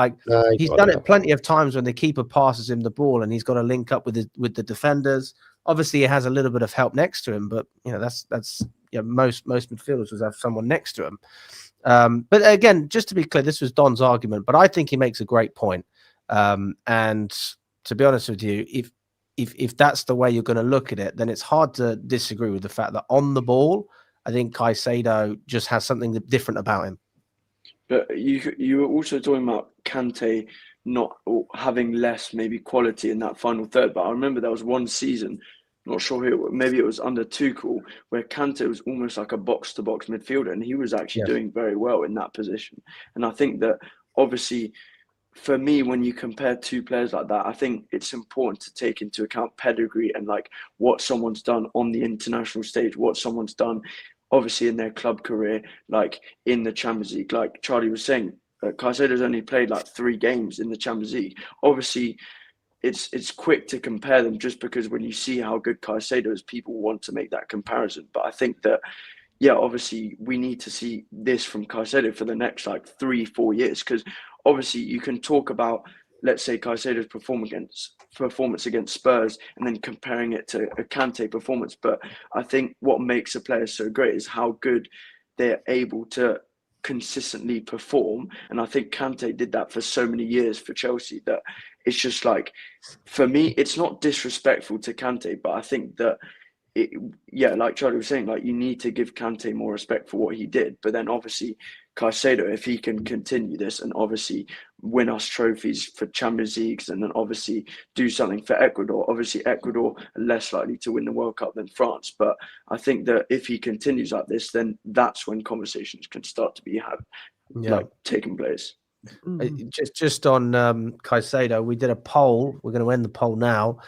he's done it plenty of times when the keeper passes him the ball and he's got to link up with the defenders. Obviously, he has a little bit of help next to him, but that's most midfielders will have someone next to him. But again, just to be clear, this was Don's argument, but I think he makes a great point. And to be honest with you, if that's the way you're going to look at it, then it's hard to disagree with the fact that on the ball, I think Caicedo just has something different about him. But you were also talking about Kante not having less maybe quality in that final third. But I remember there was one season, not sure who, maybe it was under Tuchel, where Kante was almost like a box-to-box midfielder, and he was actually doing very well in that position. And I think that obviously, for me, when you compare two players like that, I think it's important to take into account pedigree and what someone's done on the international stage, what someone's done obviously in their club career, in the Champions League. Like Charlie was saying, Caicedo's only played 3 games in the Champions League. Obviously, it's quick to compare them just because when you see how good Caicedo is, people want to make that comparison. But I think that, obviously we need to see this from Caicedo for the next 3-4 years, because obviously you can talk about, let's say, Caicedo's performance against Spurs and then comparing it to a Kante performance. But I think what makes a player so great is how good they're able to consistently perform. And I think Kante did that for so many years for Chelsea that it's just for me, it's not disrespectful to Kante, but I think that like Charlie was saying, you need to give Kante more respect for what he did. But then obviously Caicedo, if he can continue this and obviously win us trophies for Champions Leagues and then obviously do something for Ecuador, obviously Ecuador are less likely to win the World Cup than France. But I think that if he continues like this, then that's when conversations can start to be taking place. Just on Caicedo, we did a poll. We're going to end the poll now.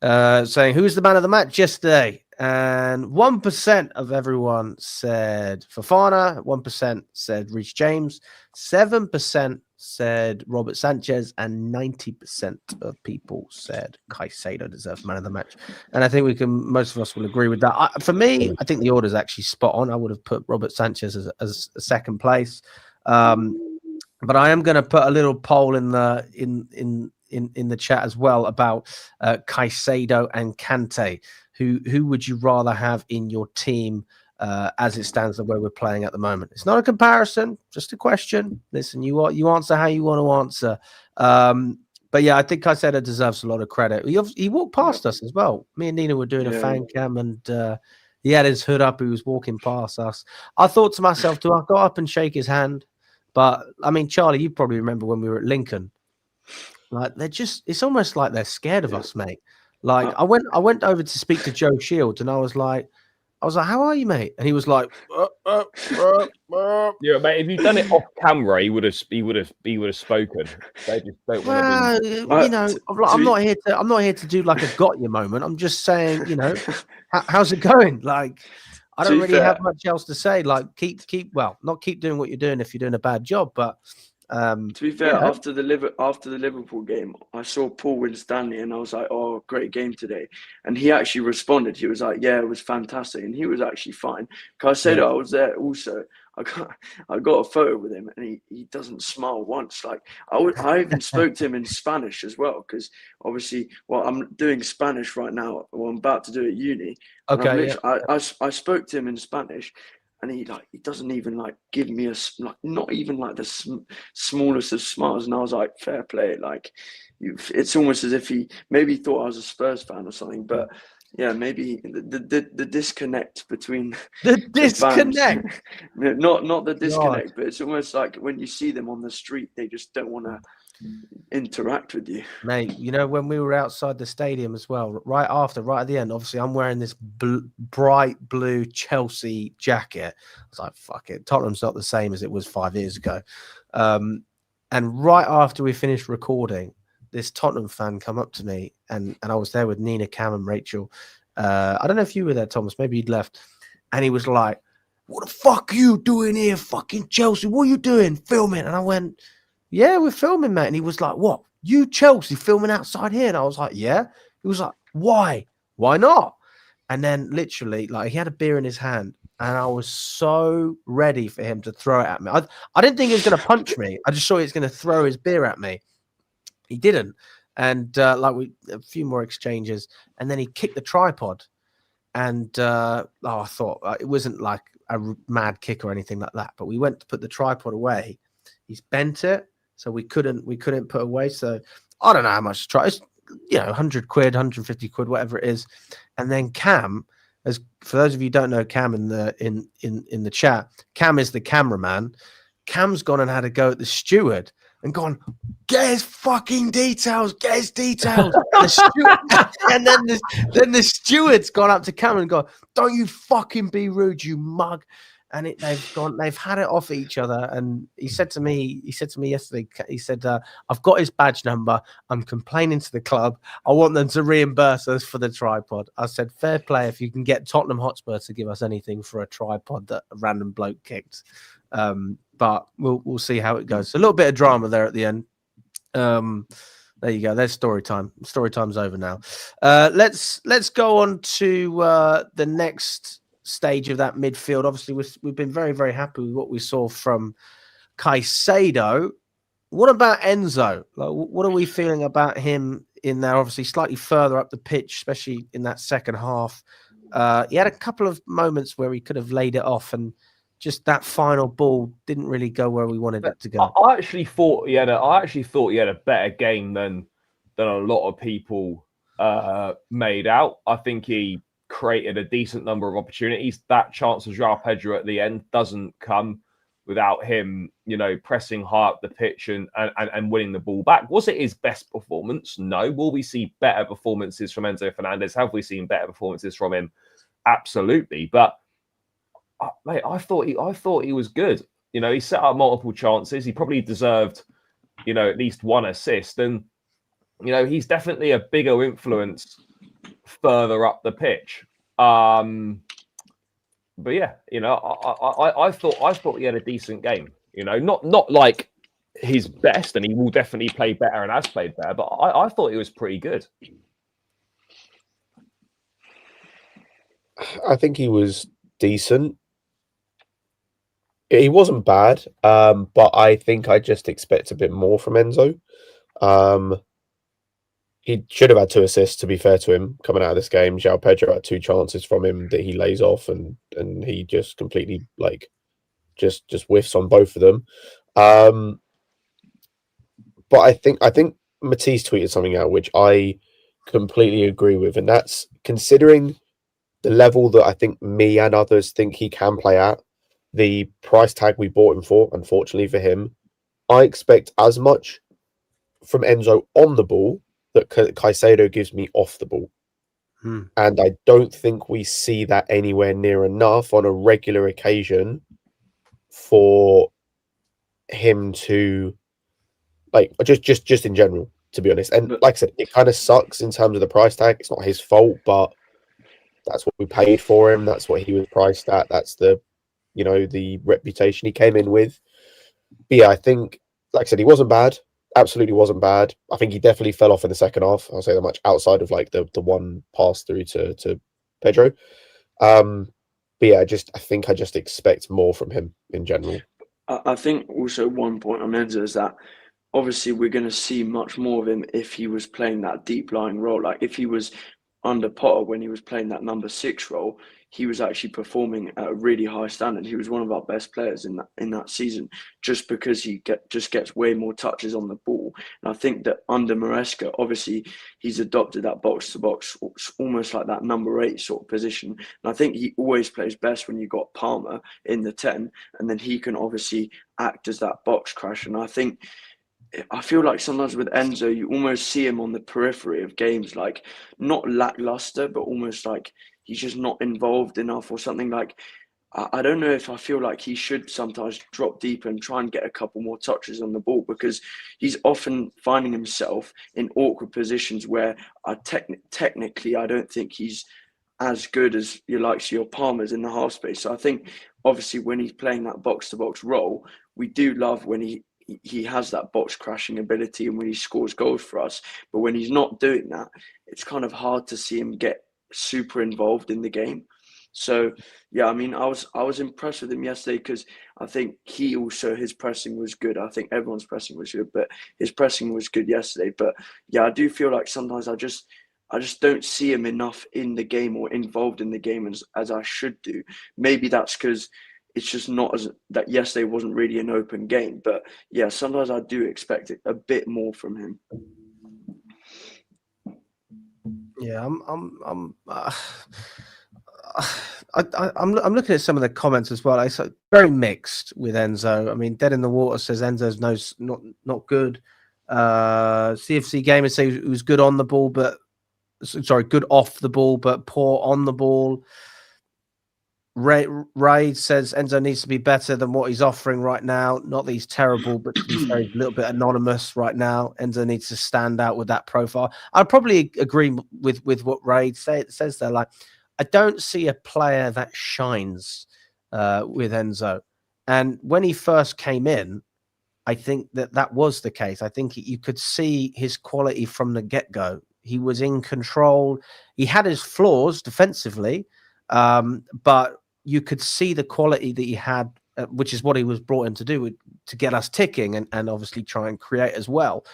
saying who's the man of the match yesterday, and 1% of everyone said Fofana, 1% said Reece James, 7% said Robert Sanchez, and 90% of people said Caicedo deserves man of the match. And I think most of us will agree with that. For me, I think the order is actually spot on. I would have put Robert Sanchez as a second place, but I am going to put a little poll in the chat as well about Caicedo and Kante. Who would you rather have in your team as it stands the way we're playing at the moment? It's not a comparison, just a question. Listen, you answer how you want to answer. But yeah, I think Caicedo deserves a lot of credit. He walked past us as well. Me and Nina were doing a fan cam, and he had his hood up. He was walking past us. I thought to myself, do I go up and shake his hand? But I mean, Charlie, you probably remember when we were at Lincoln. Like it's almost like they're scared of us, mate. Like I went over to speak to Joe Shields, and I was like, how are you, mate? And he was like, yeah, mate. If you'd done it off camera, he would have spoken. They just don't want to be. You know, I'm not here to do like a got you moment. I'm just saying, you know, how's it going? Like, I don't really have much else to say. Like, not keep doing what you're doing if you're doing a bad job, but. To be fair, after the Liverpool game, I saw Paul Winstanley and I was like, "Oh, great game today," and he actually responded. He was like, "Yeah, it was fantastic," and he was actually fine. Caicedo, I was there also. I got a photo with him, and he doesn't smile once. Like I even spoke to him in Spanish as well, because obviously, I'm doing Spanish right now. Well, I'm about to do it at uni. Okay. I spoke to him in Spanish. And he doesn't even like give me not even like the smallest of smiles. And I was like, fair play. Like, it's almost as if he maybe thought I was a Spurs fan or something. But yeah, maybe the disconnect between the disconnect, not the disconnect, but it's almost like when you see them on the street, they just don't want to interact with you, mate. You know, when we were outside the stadium as well, right at the end, obviously I'm wearing this bright blue Chelsea jacket. I was like, fuck it, Tottenham's not the same as it was 5 years ago. And right after we finished recording, this Tottenham fan come up to me, and I was there with Nina, Cam, and Rachel. I don't know if you were there, Thomas, maybe you'd left, and he was like, what the fuck are you doing here, fucking Chelsea? What are you doing, filming? And I went, yeah, we're filming, mate. And he was like, what? You Chelsea filming outside here? And I was like, yeah. He was like, why? Why not? And then literally, like, he had a beer in his hand, and I was so ready for him to throw it at me. I didn't think he was going to punch me. I just thought he was going to throw his beer at me. He didn't. And a few more exchanges, and then he kicked the tripod. And I thought it wasn't like a mad kick or anything like that. But we went to put the tripod away. He's bent it. So we couldn't put away. So I don't know how much to try. It's 100 quid, 150 quid, whatever it is. And then Cam, as for those of you who don't know Cam in the chat, Cam is the cameraman. Cam's gone and had a go at the steward and gone, get his fucking details, get his details. And then the steward's gone up to Cam and gone, don't you fucking be rude, you mug. And they've had it off each other. And he said to me yesterday, he said, I've got his badge number. I'm complaining to the club. I want them to reimburse us for the tripod. I said, fair play if you can get Tottenham Hotspur to give us anything for a tripod that a random bloke kicked. But we'll see how it goes. So a little bit of drama there at the end. There you go. There's story time. Story time's over now. Let's go on to the next stage of that midfield. Obviously, we've been very, very happy with what we saw from Caicedo. What about Enzo? Like, what are we feeling about him in there? Obviously, slightly further up the pitch, especially in that second half. He had a couple of moments where he could have laid it off, and just that final ball didn't really go where we wanted it to go. I actually thought he had a better game than a lot of people made out. I think he created a decent number of opportunities. That chance of Joao Pedro at the end doesn't come without him, pressing high up the pitch and winning the ball back. Was it his best performance? No. Will we see better performances from Enzo Fernandez? Have we seen better performances from him? Absolutely. But mate, I thought he was good. He set up multiple chances. He probably deserved, at least one assist. And, he's definitely a bigger influence further up the pitch. But yeah, you know, I thought he had a decent game. You know, not like his best, and he will definitely play better and has played better. But I thought he was pretty good. I think he was decent. He wasn't bad, but I think I just expect a bit more from Enzo. He should have had 2 assists, to be fair to him, coming out of this game. Joao Pedro had 2 chances from him that he lays off, and he just completely just whiffs on both of them. But I think Matisse tweeted something out which I completely agree with, and that's considering the level that I think me and others think he can play at, the price tag we bought him for, unfortunately for him, I expect as much from Enzo on the ball that Caicedo gives me off the ball. And I don't think we see that anywhere near enough on a regular occasion for him to, like, just in general, to be honest. And like I said, it kind of sucks in terms of the price tag. It's not his fault, but that's what we paid for him. That's what he was priced at. That's the, you know, the reputation he came in with. But yeah, I think, like I said, he wasn't bad. Absolutely wasn't bad. I think he definitely fell off in the second half. I'll say that much, outside of like the one pass through to Pedro. But yeah, I think I just expect more from him in general. I think also one point on Enzo is that obviously we're going to see much more of him if he was playing that deep lying role. Like if he was under Potter when he was playing that number 6 role, he was actually performing at a really high standard. He was one of our best players in that season, just because he just gets way more touches on the ball. And I think that under Maresca, obviously he's adopted that box to box, almost like that number 8 sort of position. And I think he always plays best when you got Palmer in the 10, and then he can obviously act as that box crash. And I feel like sometimes with Enzo, you almost see him on the periphery of games, like not lackluster, but almost like he's just not involved enough or something. Like, I don't know if I feel like he should sometimes drop deep and try and get a couple more touches on the ball, because he's often finding himself in awkward positions where technically I don't think he's as good as your Palmers in the half space. So I think obviously when he's playing that box to box role, we do love when he has that box crashing ability and when he scores goals for us. But when he's not doing that, it's kind of hard to see him get super involved in the game. So yeah, I mean, I was impressed with him yesterday because I think his pressing was good. I think everyone's pressing was good, but his pressing was good yesterday. But yeah, I do feel like sometimes I just don't see him enough in the game or involved in the game as I should do. Maybe that's because it's just not that yesterday wasn't really an open game. But yeah, sometimes I do expect a bit more from him. Yeah, I'm looking at some of the comments as well. It's very mixed with Enzo. I mean, Dead in the Water says Enzo's not good. CFC Gamer says he was good on the ball, but good off the ball, but poor on the ball. Ray says Enzo needs to be better than what he's offering right now. Not that he's terrible, but to be fair, he's a little bit anonymous right now. Enzo needs to stand out with that profile. I probably agree with what Ray says there. Like, I don't see a player that shines with Enzo. And when he first came in, I think that was the case. I think you could see his quality from the get-go. He was in control. He had his flaws defensively, but you could see the quality that he had, which is what he was brought in to do, to get us ticking and obviously try and create as well.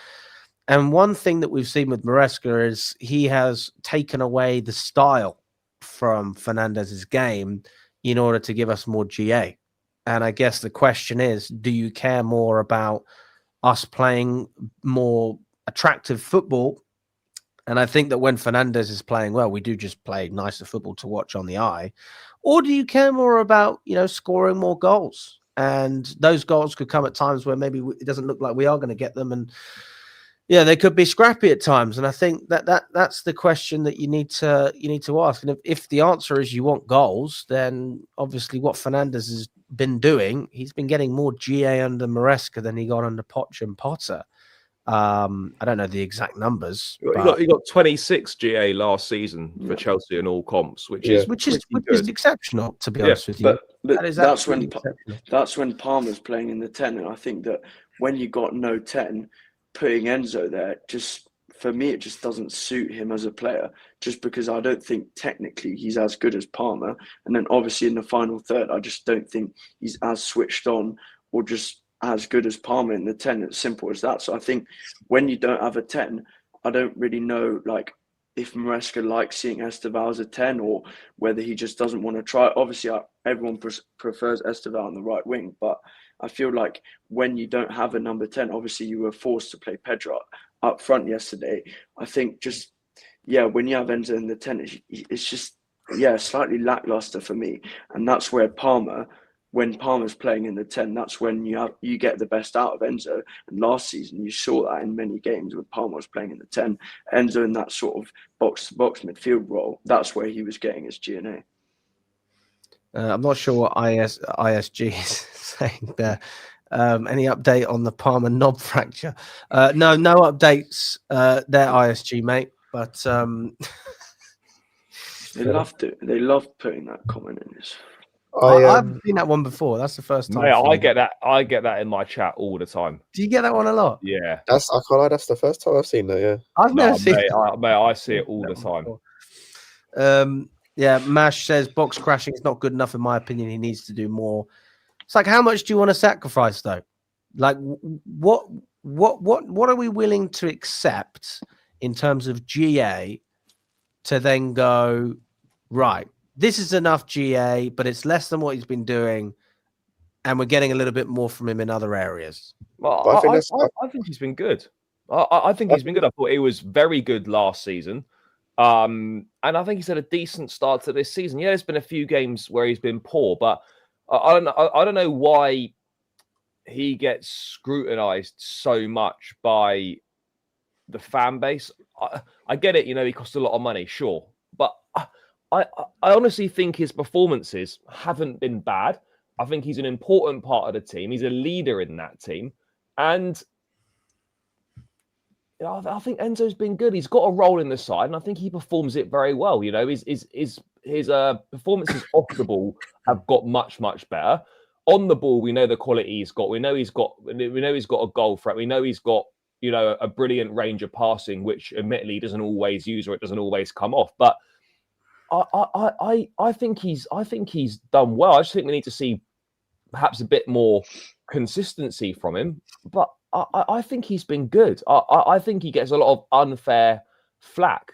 And one thing that we've seen with Maresca is he has taken away the style from Fernandez's game in order to give us more GA. And I guess the question is, do you care more about us playing more attractive football? And I think that when Fernandez is playing well, we do just play nicer football to watch on the eye. Or do you care more about, scoring more goals? And those goals could come at times where maybe it doesn't look like we are going to get them. And yeah, they could be scrappy at times. And I think that's the question that you need to ask. And if the answer is you want goals, then obviously what Fernandez has been doing, he's been getting more GA under Maresca than he got under Poch and Potter. I don't know the exact numbers, He got 26 GA last season for Chelsea in all comps, which is exceptional, to be honest with you. But that is that's when exceptional. Palmer's playing in the 10, and I think that when you got no 10, putting Enzo there, just for me, it just doesn't suit him as a player, just because I don't think technically he's as good as Palmer. And then obviously in the final third, I just don't think he's as switched on or just as good as Palmer in the 10. It's simple as that. So I think when you don't have a 10, I don't really know like if Maresca likes seeing Esteval as a 10 or whether he just doesn't want to try. Obviously, everyone prefers Esteval on the right wing, but I feel like when you don't have a number 10, obviously you were forced to play Pedro up front yesterday. I think just, when you have Enzo in the 10, it's just, slightly lackluster for me. And that's where when Palmer's playing in the 10, that's when you get the best out of Enzo. And last season, you saw that in many games when Palmer was playing in the 10. Enzo in that sort of box-to-box midfield role, that's where he was getting his GNA. I'm not sure what ISG is saying there. Any update on the Palmer knob fracture? No updates there, ISG, mate. But they love putting that comment in this. I haven't seen that one before. That's the first time. I get that in my chat all the time. Do you get that one a lot? Yeah. I can't lie, that's the first time I've seen that, yeah. I've never seen it. I see it all the time. Mash says box crashing is not good enough in my opinion. He needs to do more. It's like, how much do you want to sacrifice though? Like what are we willing to accept in terms of GA to then go, right, this is enough GA, but it's less than what he's been doing, and we're getting a little bit more from him in other areas. Well, I think he's been good. I think he's been good. I thought he was very good last season. And I think he's had a decent start to this season. Yeah, there's been a few games where he's been poor, but I don't know why he gets scrutinized so much by the fan base. I get it, he costs a lot of money, sure. But I honestly think his performances haven't been bad. I think he's an important part of the team. He's a leader in that team. And I think Enzo's been good. He's got a role in the side, and I think he performs it very well. His performances off the ball have got much, much better. On the ball, we know the quality he's got. We know he's got a goal threat. We know he's got a brilliant range of passing, which admittedly he doesn't always use or it doesn't always come off. But I think he's done well. I just think we need to see perhaps a bit more consistency from him. But I think he's been good. I think he gets a lot of unfair flack,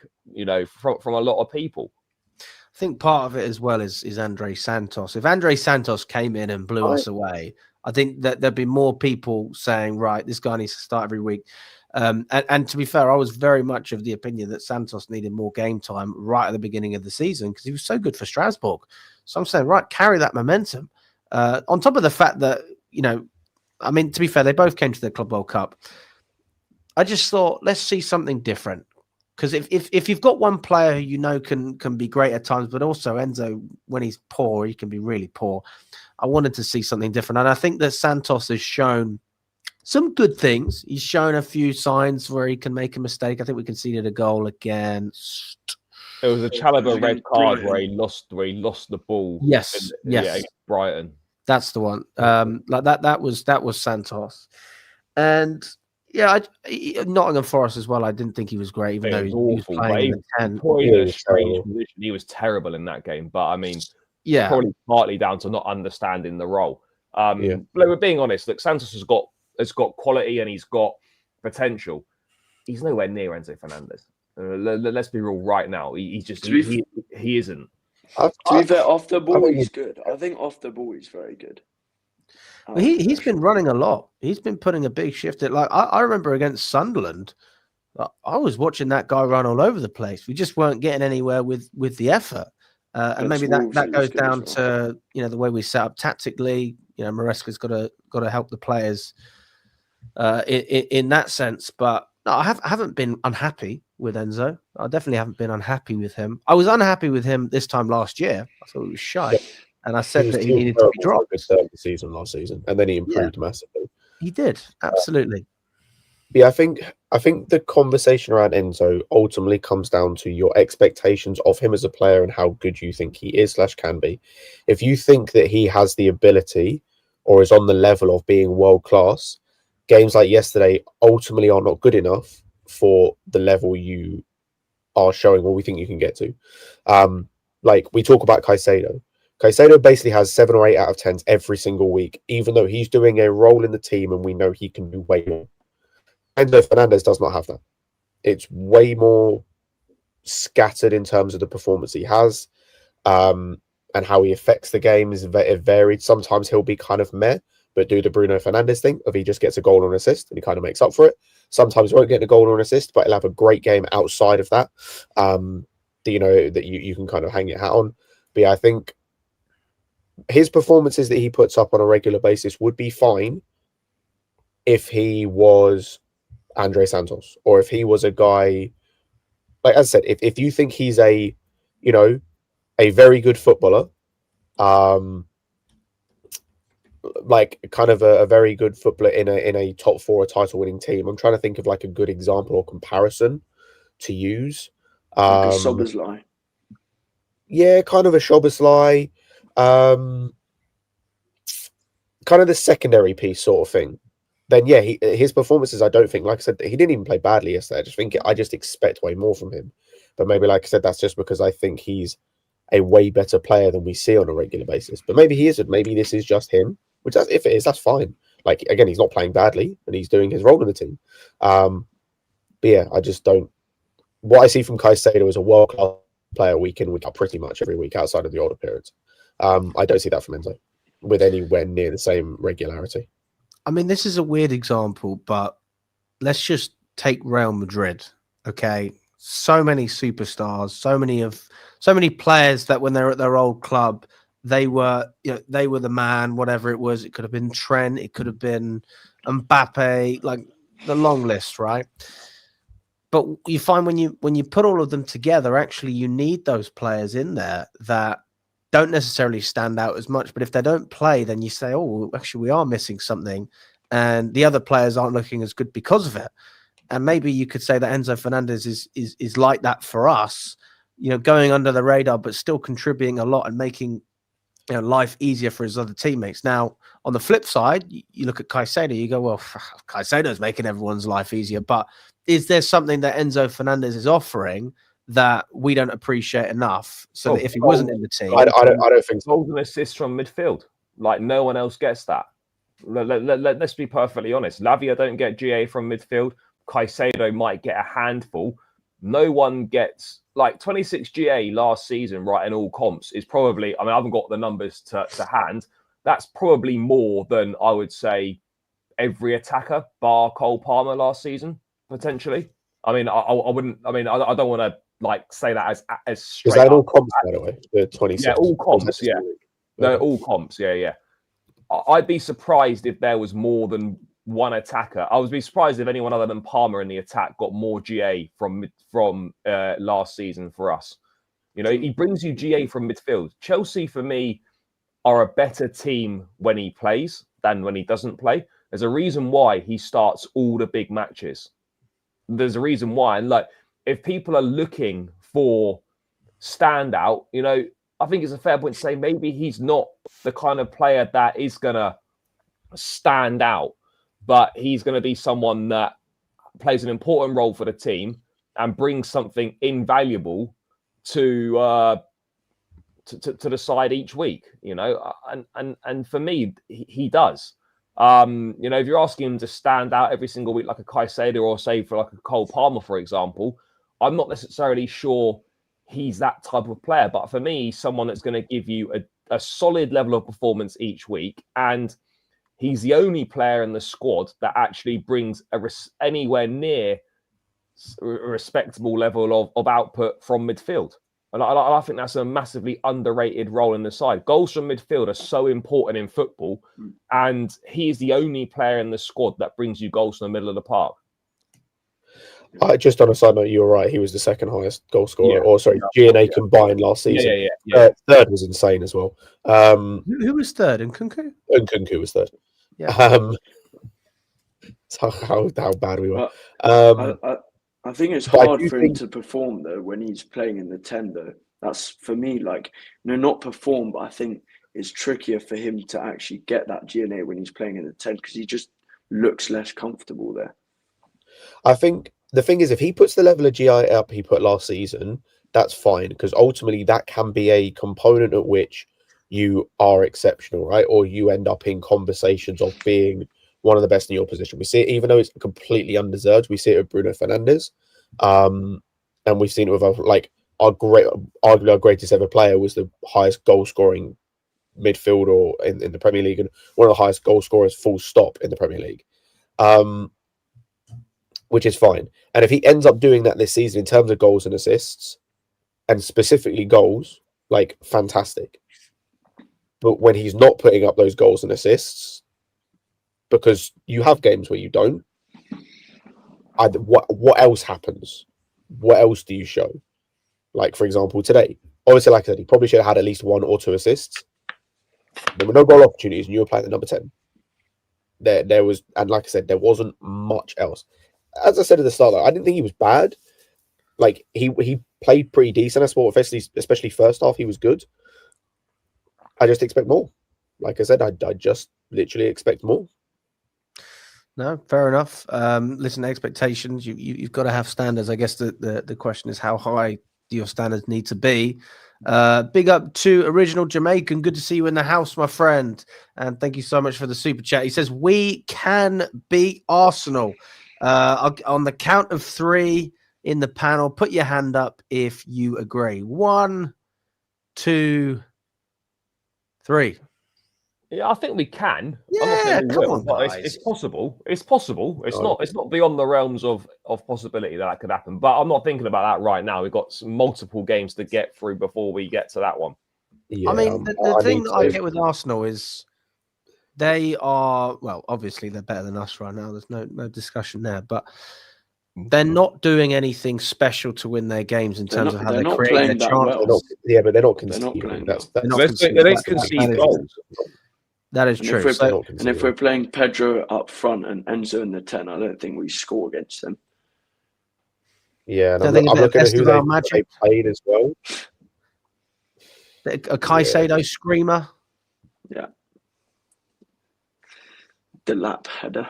from a lot of people. I think part of it as well is Andre Santos. If Andre Santos came in and blew us away, I think that there'd be more people saying, right, this guy needs to start every week. And to be fair, I was very much of the opinion that Santos needed more game time right at the beginning of the season because he was so good for Strasbourg. So I'm saying, right, carry that momentum. On top of the fact that, to be fair, they both came to the Club World Cup. I just thought, let's see something different. Because if you've got one player who can be great at times, but also Enzo, when he's poor, he can be really poor. I wanted to see something different. And I think that Santos has shown some good things. He's shown a few signs where he can make a mistake. I think we conceded a goal against... It was a Chalobah red card where he lost the ball. Yes. Against Brighton. That's the one. That was Santos. And... yeah, Nottingham Forest as well. I didn't think he was great, even though he was playing in the 10. He was terrible in that game. But yeah, probably partly down to not understanding the role. But we're being honest. Look, Santos has got quality and he's got potential. He's nowhere near Enzo Fernandez. Let's be real right now. He isn't. To be fair, off the ball he's good. I think off the ball he's very good. Well, he's been running a lot. He's been putting a big shift. I remember against Sunderland, I was watching that guy run all over the place. We just weren't getting anywhere with the effort. And maybe that goes down to the way we set up tactically. Maresca's got to help the players in that sense. But no, I haven't been unhappy with Enzo. I definitely haven't been unhappy with him. I was unhappy with him this time last year. I thought he was shy. And I said that he needed to be dropped. The season last season, and then he improved massively. He did, absolutely. Yeah, I think the conversation around Enzo ultimately comes down to your expectations of him as a player and how good you think he is / can be. If you think that he has the ability or is on the level of being world class, games like yesterday ultimately are not good enough for the level you are showing or we think you can get to. Like we talk about Caicedo. Caicedo basically has 7 or 8 out of 10s every single week, even though he's doing a role in the team and we know he can do way more. Enzo Fernandez does not have that. It's way more scattered in terms of the performance he has, and how he affects the game is varied. Sometimes he'll be kind of meh, but do the Bruno Fernandes thing of he just gets a goal or an assist and he kind of makes up for it. Sometimes he won't get a goal or an assist, but he'll have a great game outside of that. That you can kind of hang your hat on. But yeah, I think his performances that he puts up on a regular basis would be fine if he was Andre Santos, or if he was a guy, like as I said, if you think he's a very good footballer, like kind of a very good footballer in a top 4 title winning team. I'm trying to think of like a good example or comparison to use. Like a Szoboszlai. Yeah, kind of a Szoboszlai, kind of the secondary piece sort of thing. Then yeah, his performances, I don't think, like I said, he didn't even play badly yesterday. I just expect way more from him. But maybe, like I said, that's just because I think he's a way better player than we see on a regular basis. But maybe he isn't. Maybe this is just him. Which, if it is, that's fine. Like again, he's not playing badly and he's doing his role in the team. But yeah, I just don't. What I see from Caicedo is a world class player week in, week out, pretty much every week outside of the older periods. I don't see that from Enzo with anywhere near the same regularity. I mean, this is a weird example, but let's just take Real Madrid. Okay, so many superstars, so many players that when they're at their old club, they were the man. Whatever it was, it could have been Trent, it could have been Mbappe, like the long list, right? But you find when you put all of them together, actually, you need those players in there that don't necessarily stand out as much, but if they don't play, then you say, oh, actually, we are missing something, and the other players aren't looking as good because of it. And maybe you could say that Enzo Fernandez is like that for us, going under the radar, but still contributing a lot and making life easier for his other teammates. Now, on the flip side, you look at Caicedo, you go, well, Caicedo's making everyone's life easier, but is there something that Enzo Fernandez is offering that we don't appreciate enough, so that if he wasn't in the team, I don't think so. Goals and assists from midfield, like no one else gets that. Let's be perfectly honest. Lavia don't get GA from midfield. Caicedo might get a handful. No one gets like 26 GA last season, right? In all comps is probably. I mean, I haven't got the numbers to hand. That's probably more than I would say every attacker bar Cole Palmer last season potentially. I mean, I wouldn't. I mean, I don't want to like say that as straight. Is that all comps, by the way? The 26. Yeah, all comps. Yeah, no, all comps. Yeah. I'd be surprised if there was more than one attacker. I would be surprised if anyone other than Palmer in the attack got more GA from last season for us. He brings you GA from midfield. Chelsea, for me, are a better team when he plays than when he doesn't play. There's a reason why he starts all the big matches. There's a reason why. And like, if people are looking for standout, I think it's a fair point to say maybe he's not the kind of player that is going to stand out, but he's going to be someone that plays an important role for the team and brings something invaluable to the side each week, and for me, he does. If you're asking him to stand out every single week like a Caicedo or say for like a Cole Palmer, for example, I'm not necessarily sure he's that type of player. But for me, he's someone that's going to give you a solid level of performance each week. And he's the only player in the squad that actually brings anywhere near a respectable level of output from midfield. And I think that's a massively underrated role in the side. Goals from midfield are so important in football, and he is the only player in the squad that brings you goals from the middle of the park. Just on a side note, you were right. He was the second highest goal scorer, G&A combined last season. Yeah. Third was insane as well. Who was third? And Nkunku? And Nkunku was third. Yeah. how bad we were. But I think it's but I hard do for him think- to perform though when he's playing in the 10 though. That's for me, like, not perform, but I think it's trickier for him to actually get that GNA when he's playing in the 10 because he just looks less comfortable there. I think the thing is, if he puts the level of GI up he put last season, that's fine, because ultimately that can be a component at which you are exceptional, right? Or you end up in conversations of being one of the best in your position. We see it, even though it's completely undeserved. We see it with Bruno Fernandez, and we've seen it with arguably our greatest ever player was the highest goal scoring midfielder in the Premier League and one of the highest goal scorers full stop in the Premier League, which is fine. And if he ends up doing that this season in terms of goals and assists, and specifically goals, like, fantastic. But when he's not putting up those goals and assists, because you have games where you don't, what else happens? What else do you show? Like, for example, today, obviously, like I said, he probably should have had at least 1 or 2 assists. There were no goal opportunities, and you were playing the number 10. There was, and like I said, there wasn't much else. As I said at the start, though, I didn't think he was bad. Like, he played pretty decent. I thought, especially first half, he was good. I just expect more. Like I said, I just literally expect more. No, fair enough. Listen, expectations, you've got to have standards. I guess the question is, how high do your standards need to be? Big up to Original Jamaican. Good to see you in the house, my friend. And thank you so much for the super chat. He says, we can beat Arsenal. On the count of 3 in the panel, put your hand up if you agree. 1, 2, 3. Yeah, I think we can. Yeah, I'm not saying we come will, on, but guys. it's possible. It's possible. It's Oh. not beyond the realms of possibility that could happen. But I'm not thinking about that right now. We've got multiple games to get through before we get to that one. Yeah, I mean, the thing that I get with Arsenal is they are, well, obviously they're better than us right now. There's no discussion there, but they're not doing anything special to win their games in terms of how they create their chances. But they're not They're not conceding. playing That's They don't concede goals. That is true. And if we're playing Pedro up front and Enzo in the 10, I don't think we score against them. Yeah, and So I'm I think a bit looking of at who Festival they magic. played as well. A Caicedo screamer. Yeah. The lap header.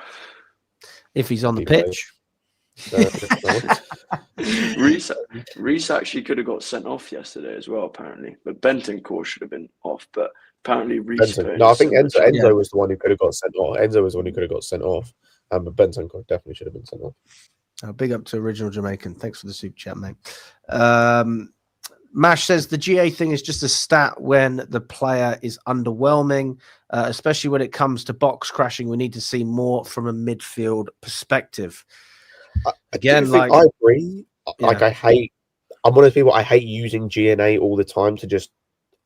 If he's on the He plays. pitch. Reece actually could have got sent off yesterday as well, apparently. But Bentancur should have been off. But apparently Reece. No, I think Enzo was the one who could have got sent off. Enzo was the one who could have got sent off. But Bentancur definitely should have been sent off. Big up to Original Jamaican. Thanks for the super chat, mate. Mash says the GA thing is just a stat when the player is underwhelming, especially when it comes to box crashing. We need to see more from a midfield perspective. Again, I agree. Yeah. Like, I'm one of those people, I hate using GNA all the time to just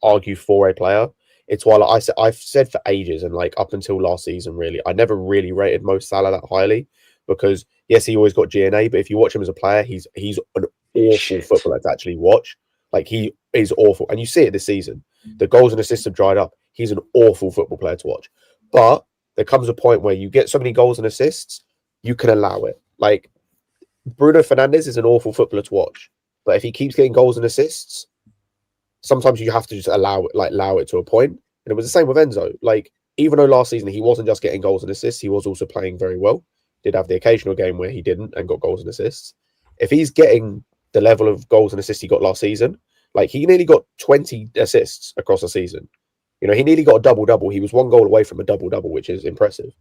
argue for a player. It's why I've said for ages, and like up until last season, really, I never really rated Mo Salah that highly because yes, he always got GNA, but if you watch him as a player, he's an awful footballer to actually watch. Like, he is awful, and you see it this season. The goals and assists have dried up. He's an awful football player to watch. But there comes a point where you get so many goals and assists, you can allow it. Like, Bruno Fernandez is an awful footballer to watch, but if he keeps getting goals and assists, sometimes you have to just allow it to a point. And it was the same with Enzo. Like, even though last season he wasn't just getting goals and assists, he was also playing very well. Did have the occasional game where he didn't and got goals and assists. If he's getting the level of goals and assists he got last season, like, he nearly got 20 assists across a season. You know, he nearly got a double-double. He was 1 goal away from a double-double, which is impressive.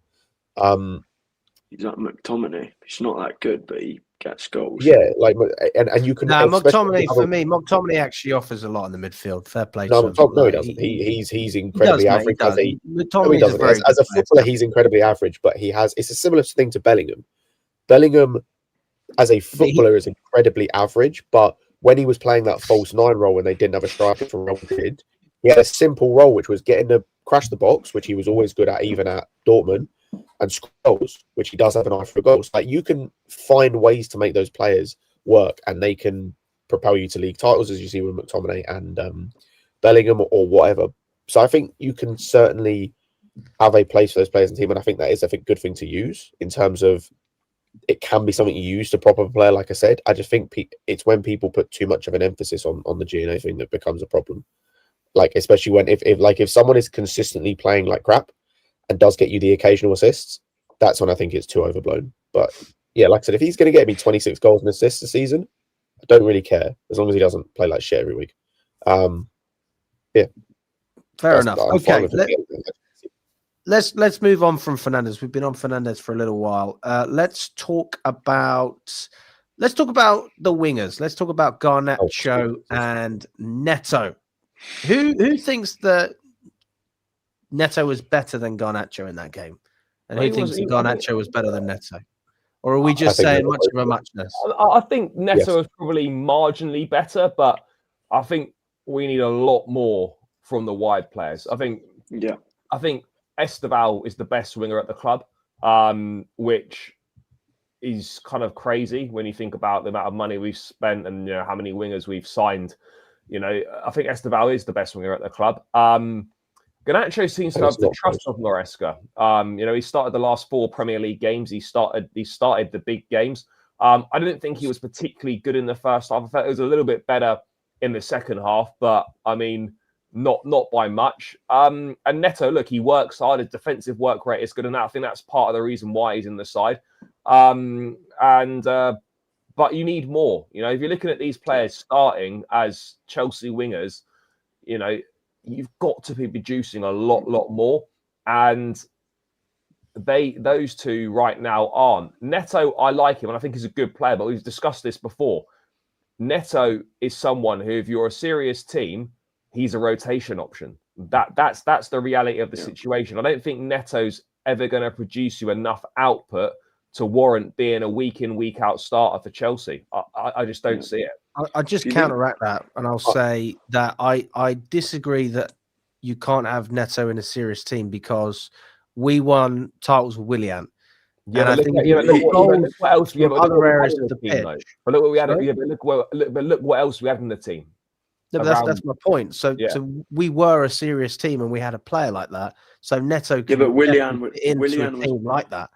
He's like McTominay. He's not that good, but he gets goals. Yeah, like, and you can. McTominay, for me, McTominay actually offers a lot in the midfield. Fair play. No, to him. no, he doesn't. He's incredibly average. As a footballer, he's incredibly average, but it's a similar thing to Bellingham. Bellingham, as a footballer, is incredibly average, but when he was playing that false 9 role when they didn't have a striker for Real Madrid, he had a simple role, which was getting to crash the box, which he was always good at, even at Dortmund, and score goals, which he does have an eye for goals. Like, you can find ways to make those players work, and they can propel you to league titles, as you see with McTominay and Bellingham or whatever. So I think you can certainly have a place for those players in the team, and I think that is a good thing to use in terms of it can be something you use to prop up a player. Like I said, I just think it's when people put too much of an emphasis on the G&A thing that becomes a problem. Like, especially when if someone is consistently playing like crap and does get you the occasional assists, that's when I think it's too overblown. But yeah, like I said, if he's going to get me 26 goals and assists a season, I don't really care as long as he doesn't play like shit every week. Yeah, fair enough. Okay, let's move on from Fernandez. We've been on Fernandez for a little while. Let's talk about the wingers. Let's talk about Garnacho and Neto. Who thinks that Neto was better than Garnacho in that game? And who thinks that Garnacho was better than Neto? Or are we just saying much of a muchness? I think Neto is probably marginally better, but I think we need a lot more from the wide players. I think Esteval is the best winger at the club, which is kind of crazy when you think about the amount of money we've spent and how many wingers we've signed. I think Esteval is the best winger at the club. Garnacho seems to have the trust of Maresca. He started the last 4 Premier League games. He started the big games. I didn't think he was particularly good in the first half. I thought it was a little bit better in the second half, but I mean, not by much. And Neto, look, he works hard. His defensive work rate is good, and I think that's part of the reason why he's in the side. But you need more. If you're looking at these players starting as Chelsea wingers, you've got to be producing a lot more. And those two right now aren't. Neto, I like him, and I think he's a good player, but we've discussed this before. Neto is someone who, if you're a serious team, he's a rotation option. That's the reality of the situation. I don't think Neto's ever going to produce you enough output to warrant being a week in, week out starter for Chelsea. I just don't see it. I just counteract that, and I'll say that I disagree that you can't have Neto in a serious team because we won titles with Willian. Yeah, and I think look what else we have other areas of the pitch. But look what we had. Look what else we had in the team. No, but that's my point. So we were a serious team, and we had a player like that. So Neto, but Willian a team like that.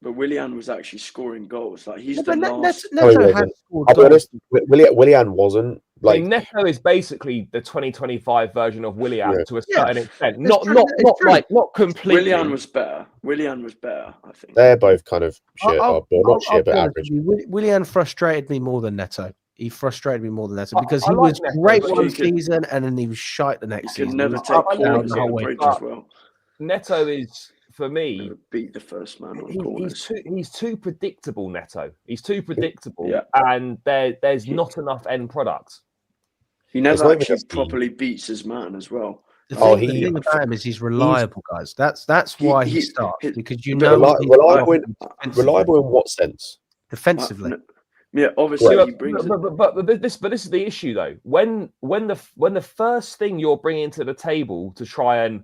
But Willian was actually scoring goals. Like he's the last. Neto had scored I'll be honest. Willian wasn't. Like Neto is basically the 2025 version of Willian to a certain extent. Not completely. Willian was better. I think they're both kind of shit, not shit, but average. Willian frustrated me more than Neto. He frustrated me more than Neto because he was great one season and then he was shite the next season. Never take corners the way as well. Neto is, for me, beat the first man on corners. He's too predictable, Neto. He's too predictable, and there's not enough end product. He never actually properly beats his man as well. The thing about him is he's reliable, guys. That's why he starts, because reliable in what sense? Defensively. Yeah, obviously he brings but this is the issue though. When the first thing you're bringing to the table to try and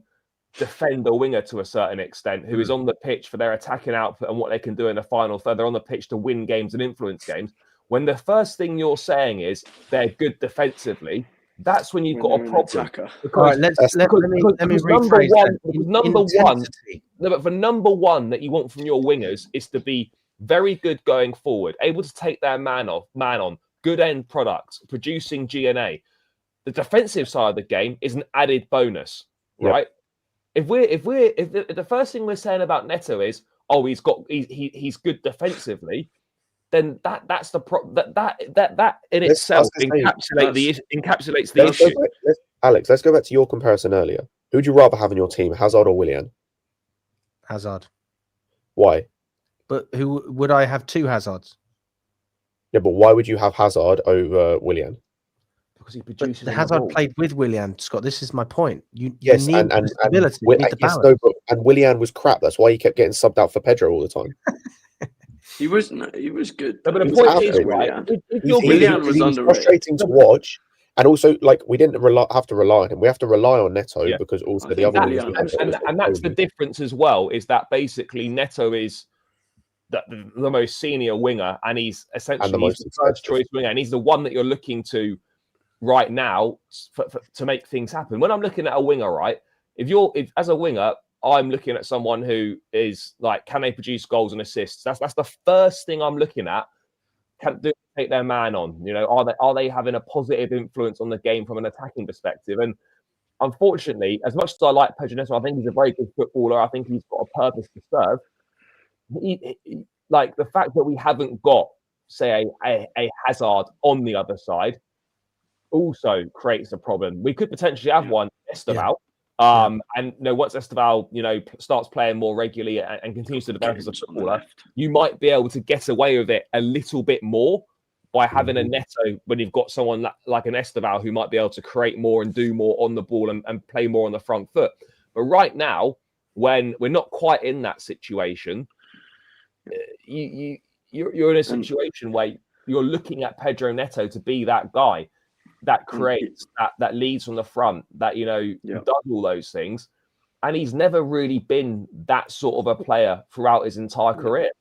defend a winger to a certain extent, who is on the pitch for their attacking output and what they can do in the final third, they're on the pitch to win games and influence games. When the first thing you're saying is they're good defensively, that's when you've got a problem. Because let me rephrase that. But for number one that you want from your wingers is to be very good going forward, able to take their man on, good end products, producing G&A. The defensive side of the game is an added bonus, right? If the first thing we're saying about Neto is, he's good defensively, then that's the that in itself encapsulates the issue. Alex, let's go back to your comparison earlier. Who would you rather have in your team, Hazard or Willian? Hazard. Why? But who would I have two Hazards? Yeah, but why would you have Hazard over Willian? Because he produces. The Hazard played with Willian, Scott. This is my point. You need and stability. And Willian was crap. That's why he kept getting subbed out for Pedro all the time. He was good. No, but the point is, right? Willian was underrated. Frustrating to watch. And also, like, we didn't have to rely on him. We have to rely on Neto because also the other and that's the difference as well. Is that basically Neto is the most senior winger, and he's essentially the first choice winger, and he's the one that you're looking to right now to make things happen. When I'm looking at a winger, right? If as a winger, I'm looking at someone who is like, can they produce goals and assists? That's the first thing I'm looking at. Can they take their man on? You know, are they having a positive influence on the game from an attacking perspective? And unfortunately, as much as I like Pedro Neto, I think he's a very good footballer. I think he's got a purpose to serve. Like the fact that we haven't got, say, a Hazard on the other side also creates a problem. We could potentially have one Esteval. And once Esteval, starts playing more regularly and continues to develop as a footballer, you might be able to get away with it a little bit more by having a Neto when you've got someone like an Esteval who might be able to create more and do more on the ball and play more on the front foot. But right now, when we're not quite in that situation, you're in a situation where you're looking at Pedro Neto to be that guy that creates, that leads from the front, that does all those things, and he's never really been that sort of a player throughout his entire career.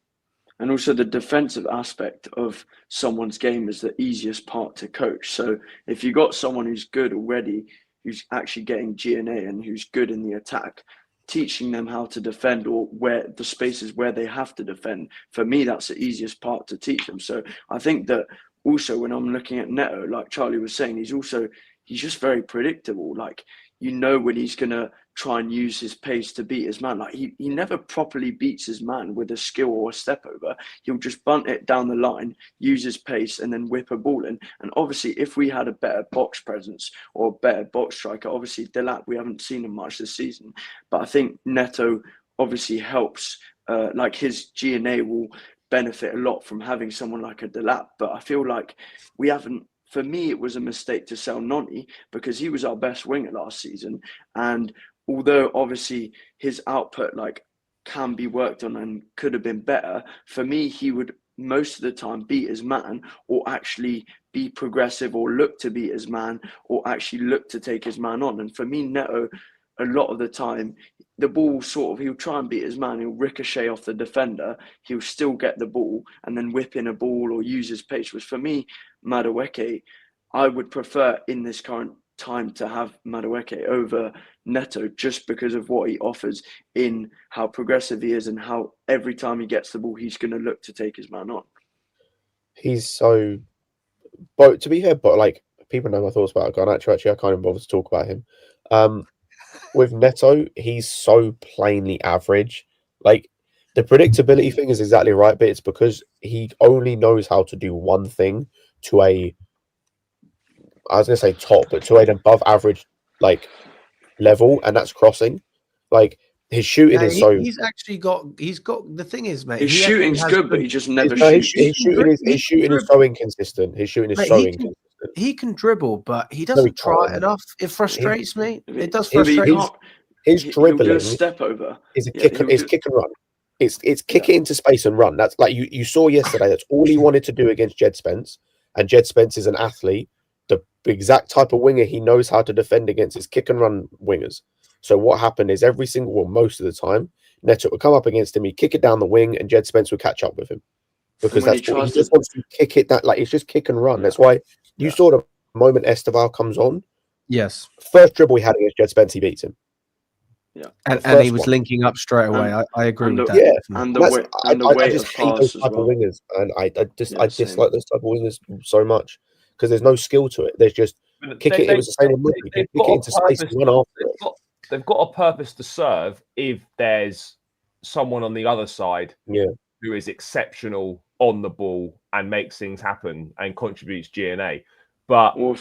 And also the defensive aspect of someone's game is the easiest part to coach. So if you got someone who's good already, who's actually getting GNA and who's good in the attack, teaching them how to defend, or where the spaces where they have to defend, for me, that's the easiest part to teach them. So I think that also when I'm looking at Neto, like Charlie was saying, he's just very predictable. Like, when he's going to try and use his pace to beat his man. Like he never properly beats his man with a skill or a step over. He'll just bunt it down the line, use his pace, and then whip a ball in. And obviously, if we had a better box presence or a better box striker, obviously Delap, we haven't seen him much this season. But I think Neto obviously helps. Like his GNA will benefit a lot from having someone like a Delap. But I feel like we haven't. For me, it was a mistake to sell Noni because he was our best winger last season. And although obviously his output can be worked on and could have been better, for me, he would most of the time beat his man, or actually be progressive, or look to beat his man, or actually look to take his man on. And for me, Neto, a lot of the time, the ball he'll try and beat his man, he'll ricochet off the defender, he'll still get the ball and then whip in a ball or use his pace. Which for me, Madueke, I would prefer in this current time to have Madueke over Neto, just because of what he offers in how progressive he is and how every time he gets the ball, he's going to look to take his man on. He's so, but to be fair, people know my thoughts about Garnacho. Actually, I can't even bother to talk about him. With Neto, he's so plainly average. Like, the predictability thing is exactly right, but it's because he only knows how to do one thing to I was going to say top, but to an above average level, and that's crossing. Like, his shooting is so. He's got the thing is, mate. His shooting's good, but he just never shoots. His shooting is so inconsistent. His shooting is inconsistent. He can dribble, but he doesn't try enough. It frustrates me. It does frustrate me. His dribbling step over is a kick and run. It's kick it into space and run. That's like you saw yesterday. That's all he wanted to do against Jed Spence. And Jed Spence is an athlete. The exact type of winger he knows how to defend against is kick and run wingers. So what happened is most of the time, Neto would come up against him, he'd kick it down the wing, and Jed Spence would catch up with him. Because that's what he just wants to kick it. It's just kick and run. That's why you saw the moment Esteval comes on. Yes. First dribble he had against Jed Spence, he beats him. Yeah. And he was linking up straight away. I agree with that. Yeah. I just hate those type of wingers. And I dislike those type of wingers so much. Because there's no skill to it. There's just it was the same with Murphy. Kick it into space and run after it. They've got a purpose to serve if there's someone on the other side who is exceptional on the ball and makes things happen and contributes GNA. But or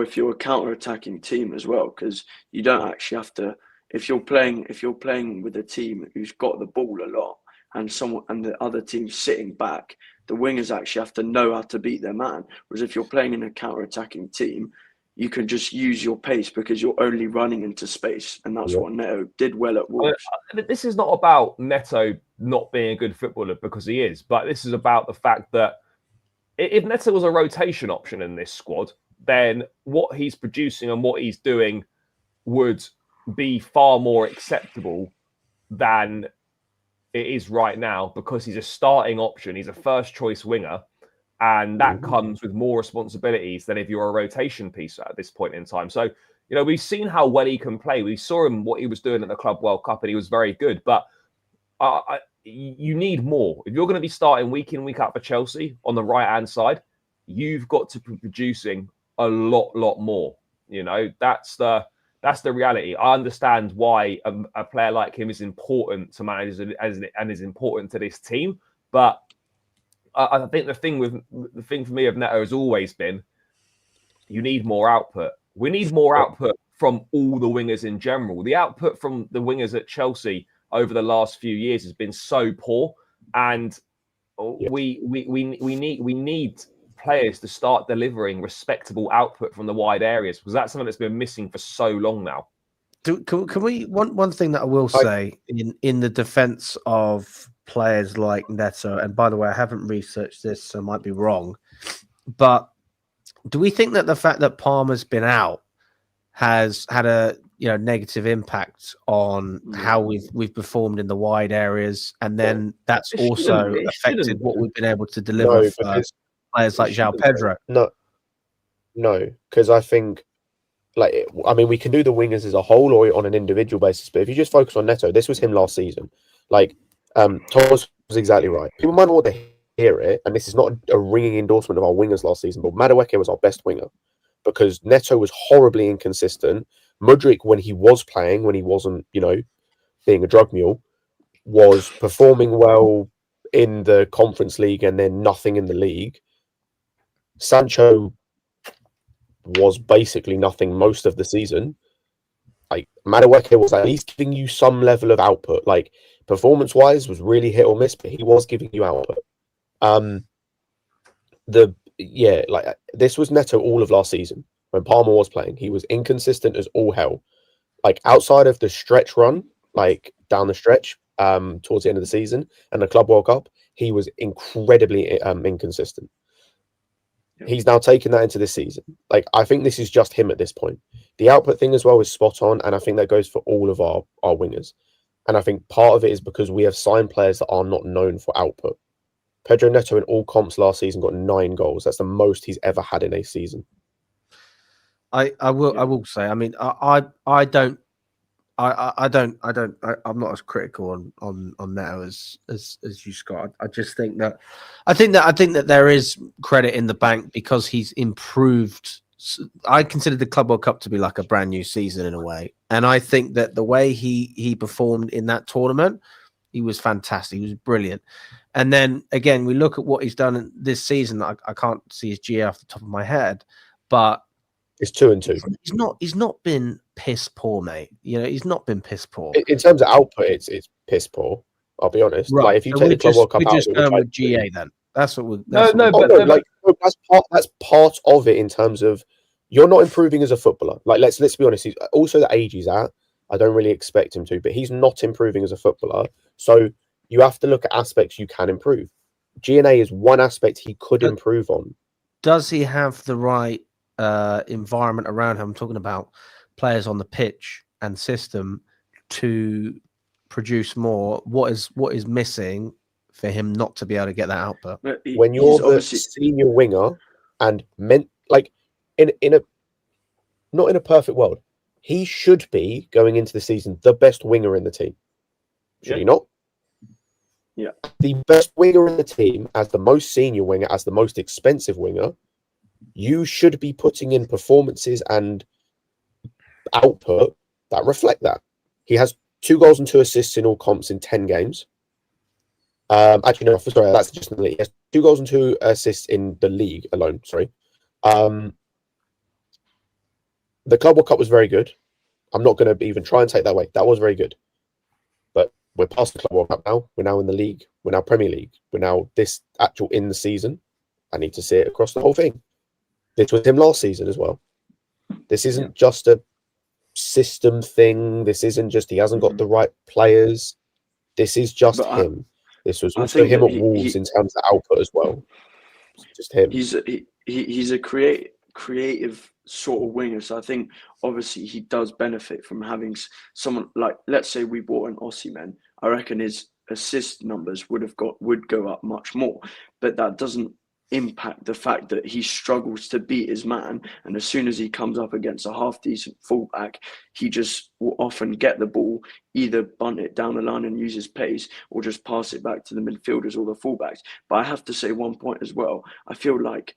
if you're a counter-attacking team as well, because you don't actually have to. If you're playing with a team who's got the ball a lot and the other team's sitting back, the wingers actually have to know how to beat their man. Whereas if you're playing in a counter-attacking team, you can just use your pace because you're only running into space. And that's what Neto did well at Wolves. This is not about Neto not being a good footballer, because he is. But this is about the fact that if Neto was a rotation option in this squad, then what he's producing and what he's doing would be far more acceptable than it is right now, because he's a starting option. He's a first choice winger, and that comes with more responsibilities than if you're a rotation piece at this point in time. So, You know, we've seen how well he can play. We saw him, what he was doing at the Club World Cup, and he was very good. But you need more. If you're going to be starting week in, week out for Chelsea on the right-hand side, you've got to be producing a lot more. You know, that's the reality. I understand why a player like him is important to manage and is important to this team. But I think the thing for me of Neto has always been, you need more output. We need more output from all the wingers in general. The output from the wingers at Chelsea over the last few years has been so poor, and we need players to start delivering respectable output from the wide areas, because that's something that's been missing for so long now. Can we one thing that I will say in the defense of players like Neto, and by the way, I haven't researched this, so I might be wrong, but do we think that the fact that Palmer's been out has had a negative impact on how we've performed in the wide areas, and then that's also affected what we've been able to deliver for players like Joao Pedro? No, because I think, we can do the wingers as a whole or on an individual basis, but if you just focus on Neto, this was him last season. Thomas was exactly right. People might not want to hear it, and this is not a ringing endorsement of our wingers last season, but Madueke was our best winger because Neto was horribly inconsistent. Mudryk, when he was playing, when he wasn't, being a drug mule, was performing well in the Conference League and then nothing in the league. Sancho was basically nothing most of the season. Madueke was at least giving you some level of output. Performance-wise, was really hit or miss, but he was giving you output. This was Neto all of last season when Palmer was playing. He was inconsistent as all hell. Outside of the stretch run, down the stretch, towards the end of the season and the Club World Cup, he was incredibly inconsistent. He's now taken that into this season. I think this is just him at this point. The output thing as well is spot on, and I think that goes for all of our wingers. And I think part of it is because we have signed players that are not known for output. Pedro Neto in all comps last season got 9 goals. That's the most he's ever had in a season. I will say, I'm not as critical on Neto as you, Scott. I think that there is credit in the bank because he's improved. I consider the Club World Cup to be like a brand new season in a way, and I think that the way he performed in that tournament, he was fantastic. He was brilliant. And then again, we look at what he's done this season. I can't see his GA off the top of my head, but it's 2-2. He's not been piss poor, mate. He's not been piss poor. In terms of output, it's piss poor. I'll be honest. Right. If you take the Club World Cup we're out, just going with GA then. That's what we're. That's part of it in terms of you're not improving as a footballer. Let's be honest. He's also the age he's at. I don't really expect him to, but he's not improving as a footballer. So you have to look at aspects you can improve. G&A is one aspect he could improve on. Does he have the right environment around him? I'm talking about players on the pitch and system to produce more. What is missing for him not to be able to get that output? When you're the senior winger and not in a perfect world, he should be going into the season the best winger in the team. Should he not? Yeah. The best winger in the team, as the most senior winger, as the most expensive winger, you should be putting in performances and output that reflect that. He has 2 goals and 2 assists in all comps in 10 games. Actually, no, sorry, that's just in the league. He has 2 goals and 2 assists in the league alone. Sorry. The Club World Cup was very good. I'm not going to even try and take that away. That was very good. But we're past the Club World Cup now. We're now in the league. We're now Premier League. We're now this actual in the season. I need to see it across the whole thing. This was him last season as well. This isn't just a system thing. This isn't just he hasn't got the right players. This is just him. This was also him at Wolves in terms of output as well. It's just him. He's a creative sort of winger. So I think obviously he does benefit from having someone like, let's say we bought an Osimhen. I reckon his assist numbers would go up much more. But that doesn't impact the fact that he struggles to beat his man, and as soon as he comes up against a half decent fullback, he just will often get the ball, either bunt it down the line and use his pace, or just pass it back to the midfielders or the fullbacks. But I have to say one point as well. I feel like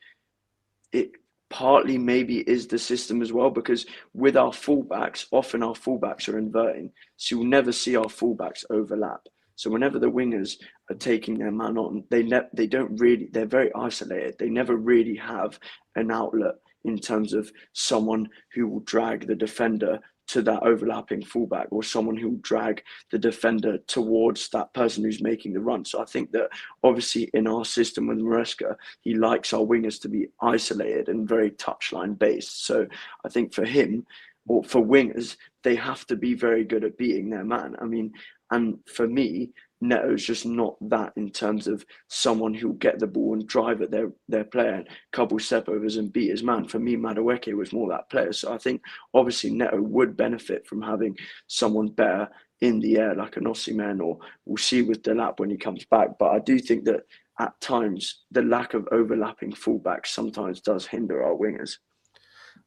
it partly maybe is the system as well, because with our fullbacks, often our fullbacks are inverting, so you'll never see our fullbacks overlap. So whenever the wingers are taking their man on, they don't really, they're very isolated. They never really have an outlet in terms of someone who will drag the defender to that overlapping fullback, or someone who will drag the defender towards that person who's making the run. So I think that obviously in our system with Maresca, he likes our wingers to be isolated and very touchline based. So I think for him, or for wingers, they have to be very good at beating their man. I mean, and for me, Neto's just not that in terms of someone who'll get the ball and drive at their player, couple step overs and beat his man. For me, Madueke was more that player. So I think obviously Neto would benefit from having someone better in the air, like an Osimhen, or we'll see with Delap when he comes back. But I do think that at times the lack of overlapping fullbacks sometimes does hinder our wingers.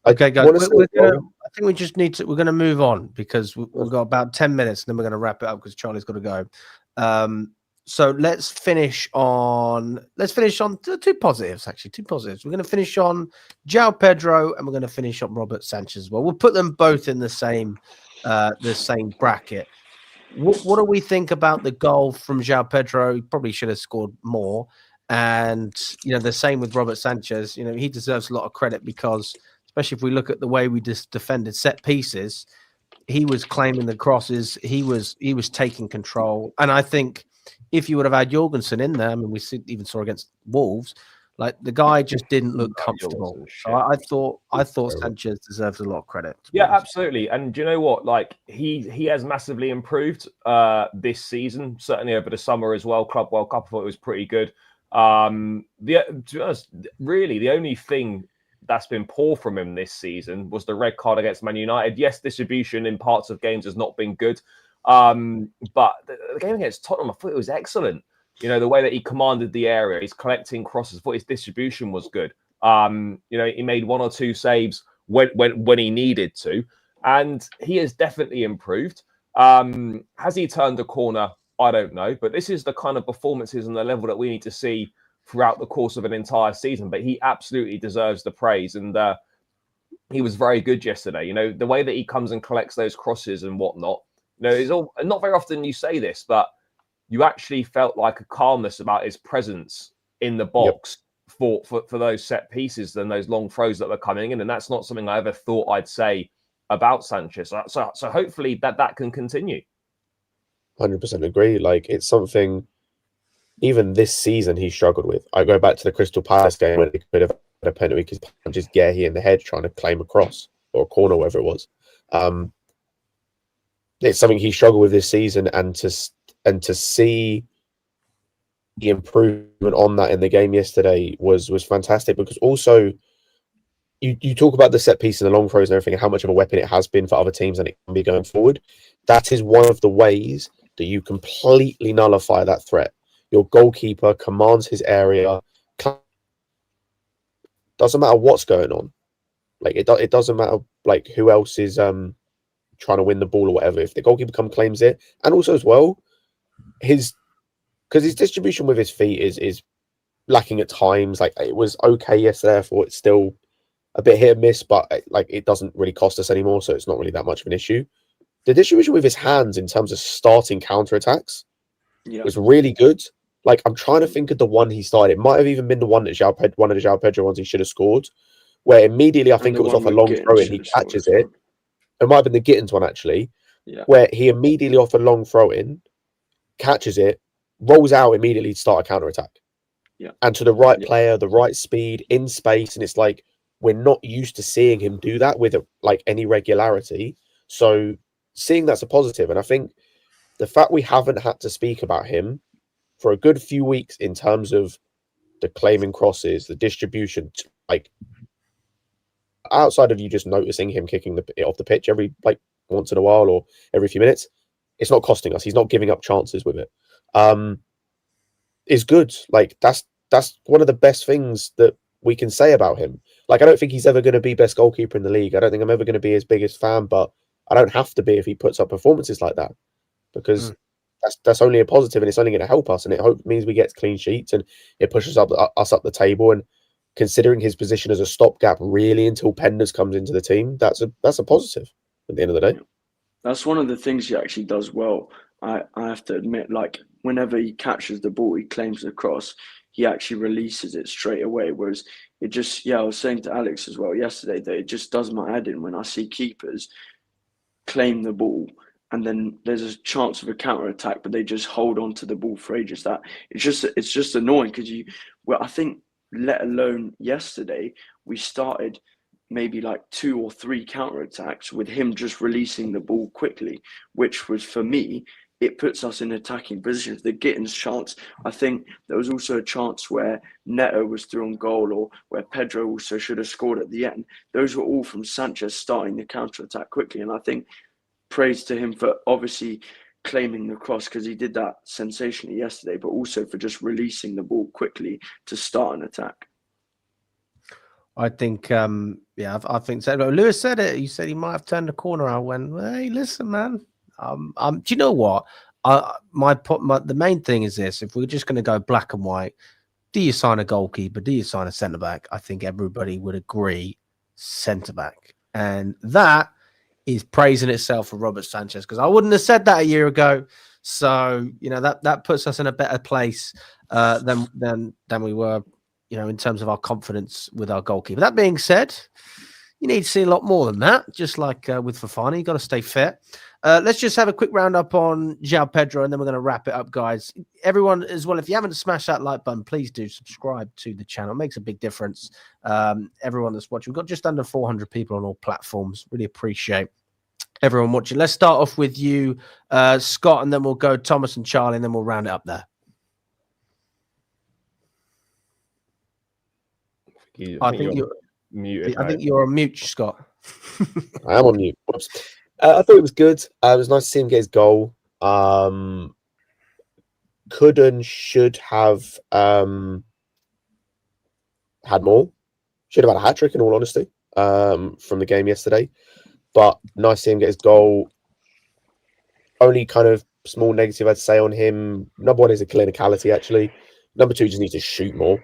Okay, guys, I think we just need to. We're going to move on because we've got about 10 minutes, and then we're going to wrap it up because Charlie's got to go. So let's finish on two positives. Actually, two positives. We're going to finish on Joao Pedro, and we're going to finish on Robert Sanchez as well. We'll put them both in the same bracket. What do we think about the goal from Joao Pedro? He probably should have scored more. And the same with Robert Sanchez. He deserves a lot of credit because, especially if we look at the way we just defended set pieces, he was claiming the crosses. He was taking control. And I think if you would have had Jorgensen in there, I mean, we even saw against Wolves, like the guy just didn't look comfortable. So I thought Sanchez deserves a lot of credit. Yeah, absolutely. And do you know what? Like he has massively improved this season, certainly over the summer as well. Club World Cup, I thought it was pretty good. To be honest, really, the only thing that's been poor from him this season was the red card against Man United. Yes, distribution in parts of games has not been good. But the game against Tottenham, I thought it was excellent. The way that he commanded the area, he's collecting crosses, I thought his distribution was good. He made one or two saves when he needed to, and he has definitely improved. Has he turned a corner? I don't know, but this is the kind of performances and the level that we need to see throughout the course of an entire season. But he absolutely deserves the praise, and he was very good yesterday. The way that he comes and collects those crosses and whatnot. It's all not very often you say this, but you actually felt like a calmness about his presence in the box for those set pieces and those long throws that were coming in, and that's not something I ever thought I'd say about Sanchez. So hopefully that can continue. 100% agree. Like, it's something even this season he struggled with. I go back to the Crystal Palace game where he could have had a penalty because punches Guehi in the head trying to claim a cross or a corner, whatever it was. It's something he struggled with this season, and to see the improvement on that in the game yesterday was fantastic, because also you talk about the set piece and the long throws and everything and how much of a weapon it has been for other teams and it can be going forward. That is one of the ways that you completely nullify that threat. Your goalkeeper commands his area. Doesn't matter what's going on. Like it doesn't matter like who else is trying to win the ball or whatever. If the goalkeeper claims it, and also as well, his distribution with his feet is lacking at times. Like it was okay yesterday. I thought it's still a bit hit and miss, but like it doesn't really cost us anymore, so it's not really that much of an issue. The distribution with his hands in terms of starting counterattacks was really good. Like I'm trying to think of the one he started. It might have even been the one that one of the Joao Pedro ones he should have scored, where immediately I think it was off a long throw in, he catches it. It might have been the Gittins one actually, where he immediately off a long throw in, catches it, rolls out immediately to start a counter attack. And to the right player, the right speed, in space, and it's like we're not used to seeing him do that with like any regularity. So seeing that's a positive, and I think the fact we haven't had to speak about him for a good few weeks in terms of the claiming crosses, the distribution, like outside of you just noticing him kicking it off the pitch every like once in a while or every few minutes, it's not costing us. He's not giving up chances with it. Is good. Like that's that's one of the best things that we can say about him. Like, I don't think he's ever going to be best goalkeeper in the league. I don't think I'm ever going to be his biggest fan, but I don't have to be if he puts up performances like that, because that's only a positive, and it's only going to help us, and it means we get clean sheets, and it pushes us up the table. And considering his position as a stopgap really until Penders comes into the team, that's a positive at the end of the day. That's one of the things he actually does well. I have to admit, like, whenever he catches the ball, he claims the cross, he actually releases it straight away. Whereas it just, I was saying to Alex as well yesterday that it just does my head in when I see keepers claim the ball and then there's a chance of a counter attack, but they just hold on to the ball for ages. That it's just annoying because I think, let alone yesterday, we started maybe like 2 or 3 counter attacks with him just releasing the ball quickly, which was, for me, it puts us in attacking positions. The Gittins chance, I think there was also a chance where Neto was through on goal, or where Pedro also should have scored at the end. Those were all from Sanchez starting the counter attack quickly. And I think praise to him for obviously claiming the cross, because he did that sensationally yesterday, but also for just releasing the ball quickly to start an attack. I think, I think so. Lewis said it. He said he might have turned the corner. I went, hey, listen, man. Do you know what? The main thing is this: if we're just going to go black and white, do you sign a goalkeeper? Do you sign a centre back? I think everybody would agree centre back, and that is praising itself for Robert Sanchez, because I wouldn't have said that a year ago. So that puts us in a better place than we were, in terms of our confidence with our goalkeeper. That being said, you need to see a lot more than that. Just like with Fofana, you got to stay fit. Let's just have a quick roundup on Joao Pedro, and then we're going to wrap it up, guys. Everyone as well, if you haven't smashed that like button, please do subscribe to the channel. It makes a big difference. Everyone that's watching, we've got just under 400 people on all platforms. Really appreciate everyone watching. Let's start off with you, Scott, and then we'll go Thomas and Charlie, and then we'll round it up there. I think you're muted. I think you're on mute, Scott. I am on mute. Whoops. I thought it was good. It was nice to see him get his goal. Could and should have had more. Should have had a hat-trick, in all honesty, from the game yesterday. But nice to see him get his goal. Only kind of small negative I'd say on him. Number 1 is a clinicality, actually. Number 2, just needs to shoot more.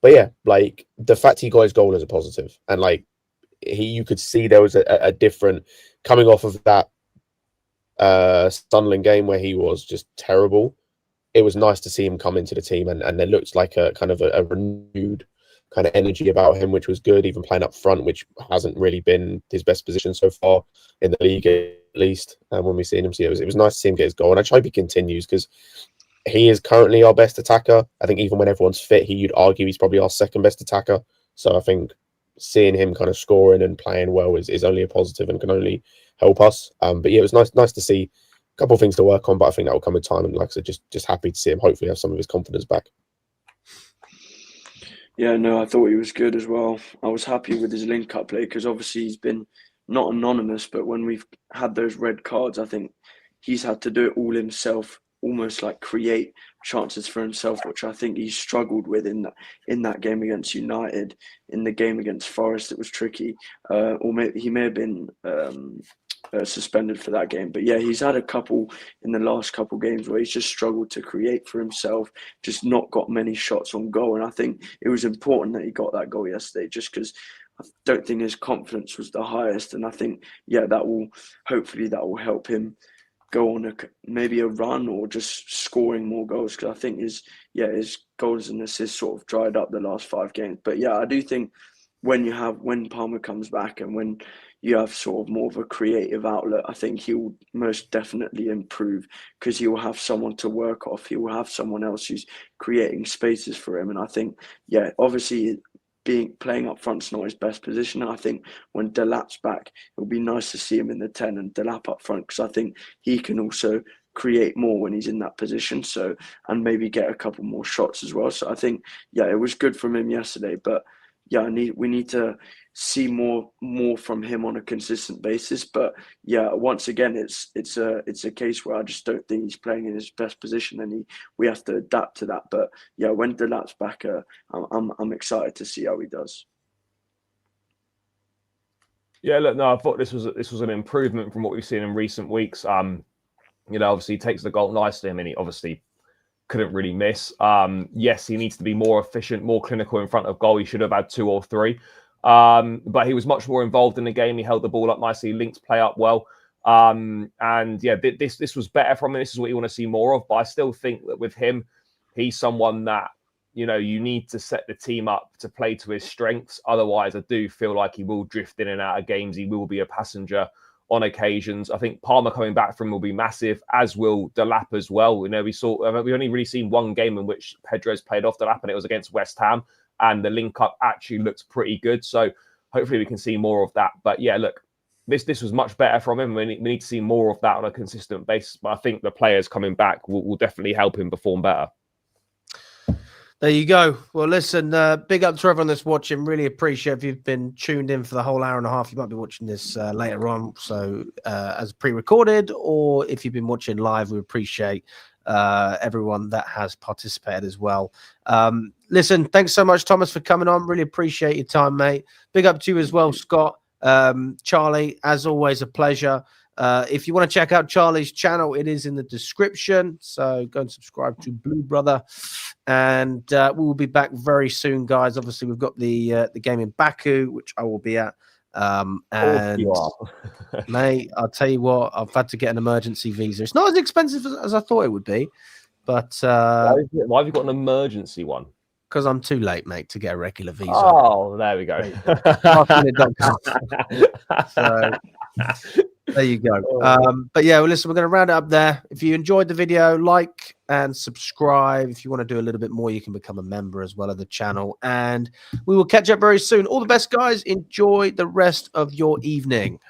But yeah, like, the fact he got his goal is a positive. And like, you could see there was a different coming off of that Sunderland game where he was just terrible. It was nice to see him come into the team, and there looked like a kind of a renewed kind of energy about him, which was good, even playing up front, which hasn't really been his best position so far in the league, at least, when we've seen him. So it was nice to see him get his goal, and I hope he continues, because he is currently our best attacker. I think even when everyone's fit, you'd argue he's probably our second best attacker. So I think seeing him kind of scoring and playing well is only a positive and can only help us. But yeah, it was nice to see a couple of things to work on, but I think that will come with time. And like I said, just happy to see him hopefully have some of his confidence back. Yeah, no, I thought he was good as well. I was happy with his link-up play, because obviously he's been not anonymous, but when we've had those red cards, I think he's had to do it all himself, almost like create chances for himself, which I think he struggled with in that game against United. In the game against Forest, it was tricky, or maybe he may have been suspended for that game. But yeah, he's had a couple in the last couple games where he's just struggled to create for himself, just not got many shots on goal. And I think it was important that he got that goal yesterday, just because I don't think his confidence was the highest. And I think, hopefully that will help him go on maybe a run, or just scoring more goals, because I think his goals and assists sort of dried up the last 5 games. But yeah, I do think when Palmer comes back and when you have sort of more of a creative outlet, I think he will most definitely improve, because he will have someone to work off. He will have someone else who's creating spaces for him. And I think, obviously playing up front's not his best position. And I think when Delap's back, it'll be nice to see him in the 10 and Delap up front, because I think he can also create more when he's in that position. So, and maybe get a couple more shots as well. So I think, it was good from him yesterday. But yeah, we need to see more from him on a consistent basis. But yeah, once again, it's a case where I just don't think he's playing in his best position, and we have to adapt to that. But yeah, when Delap's back, I'm excited to see how he does. Yeah, look, no, I thought this was an improvement from what we've seen in recent weeks. You know, obviously he takes the goal nicely. I mean, he obviously couldn't really miss. Yes, he needs to be more efficient, more clinical in front of goal. He should have had 2 or 3. But he was much more involved in the game. He held the ball up nicely, linked play up well. And yeah, this was better from him. This is what you want to see more of. But I still think that with him, he's someone that, you know, you need to set the team up to play to his strengths. Otherwise, I do feel like he will drift in and out of games. He will be a passenger on occasions. I think Palmer coming back from will be massive, as will Delap as well. You know, we've only really seen one game in which Pedro's played off Delap, and it was against West Ham, and the link up actually looks pretty good. So hopefully we can see more of that. But yeah, look, this was much better from him. We need to see more of that on a consistent basis. But I think the players coming back will definitely help him perform better. There you go. Well, listen, big up to everyone that's watching. Really appreciate if you've been tuned in for the whole hour and a half. You might be watching this later on, so as pre-recorded, or if you've been watching live, we appreciate everyone that has participated as well. Listen, thanks so much, Thomas, for coming on. Really appreciate your time, mate. Big up to you as well, Scott. Charlie, as always, a pleasure. If you want to check out Charlie's channel, it is in the description. So go and subscribe to Blue Brother. And we will be back very soon, guys. Obviously, we've got the game in Baku, which I will be at. And you are. mate, I'll tell you what, I've had to get an emergency visa. It's not as expensive as I thought it would be, but why have you got an emergency one? Because I'm too late, mate, to get a regular visa. Oh, there we go. So there you go. But yeah, well, listen, we're going to round it up there. If you enjoyed the video, like and subscribe. If you want to do a little bit more, you can become a member as well of the channel. And we will catch up very soon. All the best, guys. Enjoy the rest of your evening.